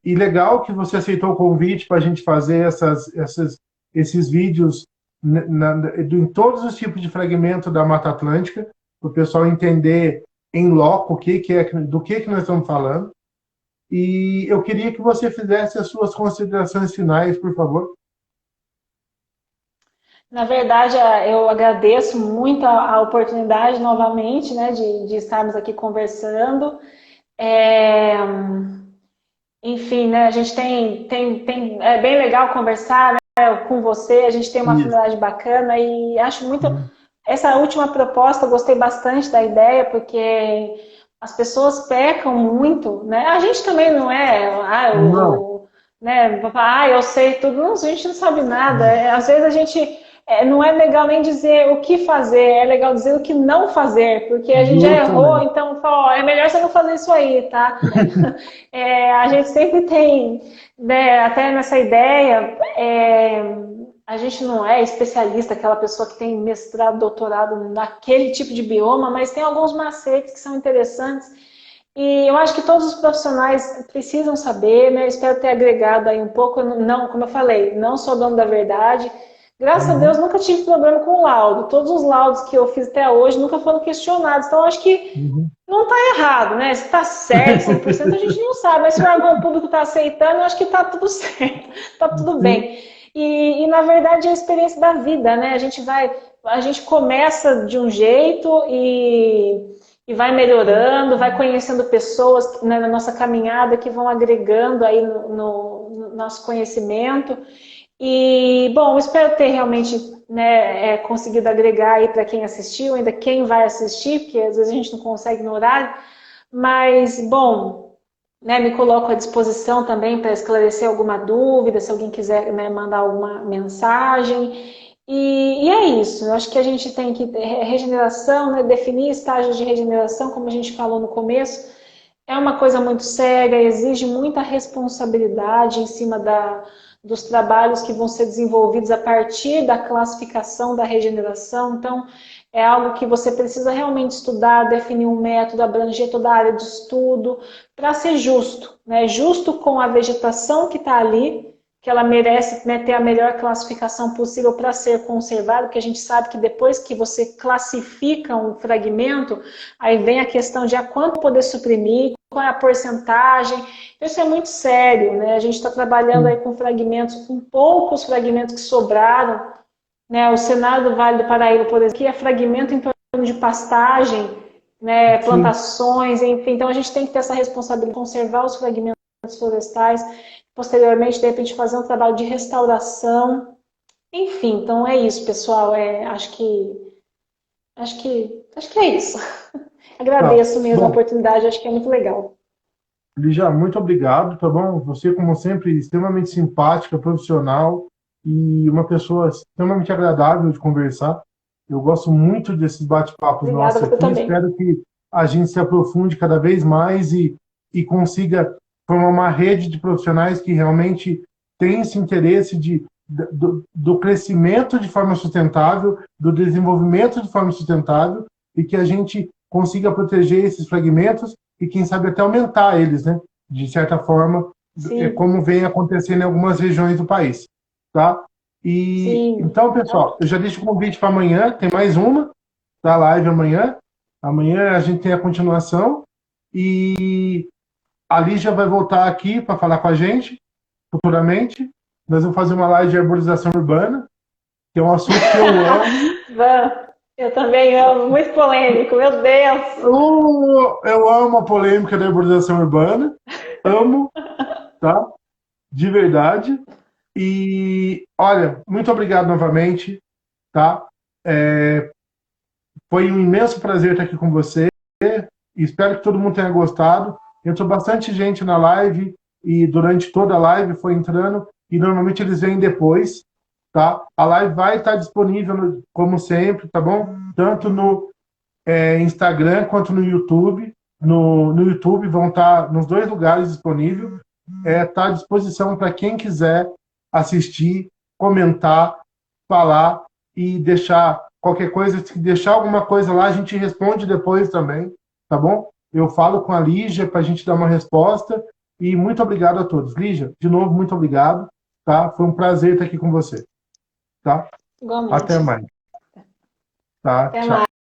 E legal que você aceitou o convite para a gente fazer esses vídeos em todos os tipos de fragmento da Mata Atlântica, para o pessoal entender em loco do que nós estamos falando. E eu queria que você fizesse as suas considerações finais, por favor. Na verdade, eu agradeço muito a oportunidade novamente, né, de estarmos aqui conversando. É, enfim, né, a gente é bem legal conversar, né, com você, a gente tem uma Isso. afinidade bacana e acho muito. Essa última proposta eu gostei bastante da ideia, porque as pessoas pecam muito, né? A gente também não é, Não. né? Eu sei tudo. Não, a gente não sabe nada. Às vezes a gente não é legal nem dizer o que fazer, é legal dizer o que não fazer, porque a gente já errou, Justamente. então fala, ó, é melhor você não fazer isso aí, tá? A gente sempre tem, né, até nessa ideia, a gente não é especialista, aquela pessoa que tem mestrado, doutorado naquele tipo de bioma, mas tem alguns macetes que são interessantes. E eu acho que todos os profissionais precisam saber, né? Eu espero ter agregado aí um pouco, não, como eu falei, não sou dono da verdade. Graças a Deus Uhum, nunca tive problema com o laudo. Todos os laudos que eu fiz até hoje nunca foram questionados. Então acho que uhum. não está errado, né? Se está certo 100% a gente não sabe, mas se o órgão público está aceitando, eu acho que está tudo certo, está tudo Sim, bem. Na verdade é a experiência da vida, né? A gente começa de um jeito e vai melhorando, vai conhecendo pessoas, né, na nossa caminhada que vão agregando aí no nosso conhecimento. E, bom, espero ter realmente, né, conseguido agregar aí para quem assistiu, ainda quem vai assistir, porque às vezes a gente não consegue no horário, mas, bom, né, me coloco à disposição também para esclarecer alguma dúvida, se alguém quiser, né, mandar alguma mensagem. É isso, eu acho que a gente tem que regeneração, né, definir estágios de regeneração, como a gente falou no começo, é uma coisa muito séria, exige muita responsabilidade em cima dos trabalhos que vão ser desenvolvidos a partir da classificação da regeneração. Então, é algo que você precisa realmente estudar, definir um método, abranger toda a área de estudo, para ser justo, né? Justo com a vegetação que está ali, que ela merece, né, ter a melhor classificação possível para ser conservado, porque a gente sabe que depois que você classifica um fragmento, aí vem a questão de a quanto poder suprimir, qual é a porcentagem. Então, isso é muito sério, né? A gente está trabalhando aí sim, com fragmentos, com poucos fragmentos que sobraram, né? O cenário do Vale do Paraíba, por exemplo, que é fragmento em torno de pastagem, né? sim. Plantações, enfim. Então, a gente tem que ter essa responsabilidade de conservar os fragmentos florestais, posteriormente, de repente, fazer um trabalho de restauração. Enfim, então é isso, pessoal. Acho que é isso. Tá. Agradeço mesmo a Bom, oportunidade, acho que é muito legal. Lígia, muito obrigado, tá bom? Você, como sempre, extremamente simpática, profissional e uma pessoa extremamente agradável de conversar. Eu gosto muito desses bate-papos Obrigada, nossos você aqui. também. Espero que a gente se aprofunde cada vez mais e consiga formar uma rede de profissionais que realmente têm esse interesse do crescimento de forma sustentável, do desenvolvimento de forma sustentável e que a gente consiga proteger esses fragmentos e, quem sabe, até aumentar eles, né? De certa forma, Sim, como vem acontecendo em algumas regiões do país, tá? E sim. então, pessoal, eu já deixo o convite para amanhã, tem mais uma da live amanhã. Amanhã a gente tem a continuação e a Lígia vai voltar aqui para falar com a gente futuramente. Nós vamos fazer uma live de arborização urbana, que é um assunto que eu amo. Van, eu também amo, muito polêmico, meu Deus. Eu amo a polêmica da arborização urbana, amo, tá? De verdade. E olha, muito obrigado novamente, tá? Foi um imenso prazer estar aqui com você. Espero que todo mundo tenha gostado. Entrou bastante gente na live e durante toda a live foi entrando e normalmente eles vêm depois, tá? A live vai estar disponível, como sempre, tá bom? Tanto no Instagram quanto no YouTube. No YouTube vão estar nos dois lugares disponível. Está à disposição para quem quiser assistir, comentar, falar e deixar qualquer coisa, se deixar alguma coisa lá, a gente responde depois também, tá bom? Eu falo com a Lígia para a gente dar uma resposta e muito obrigado a todos. Lígia, de novo, muito obrigado, tá? Foi um prazer estar aqui com você, tá? Até Igualmente. mais, tá? Até Tchau. mais.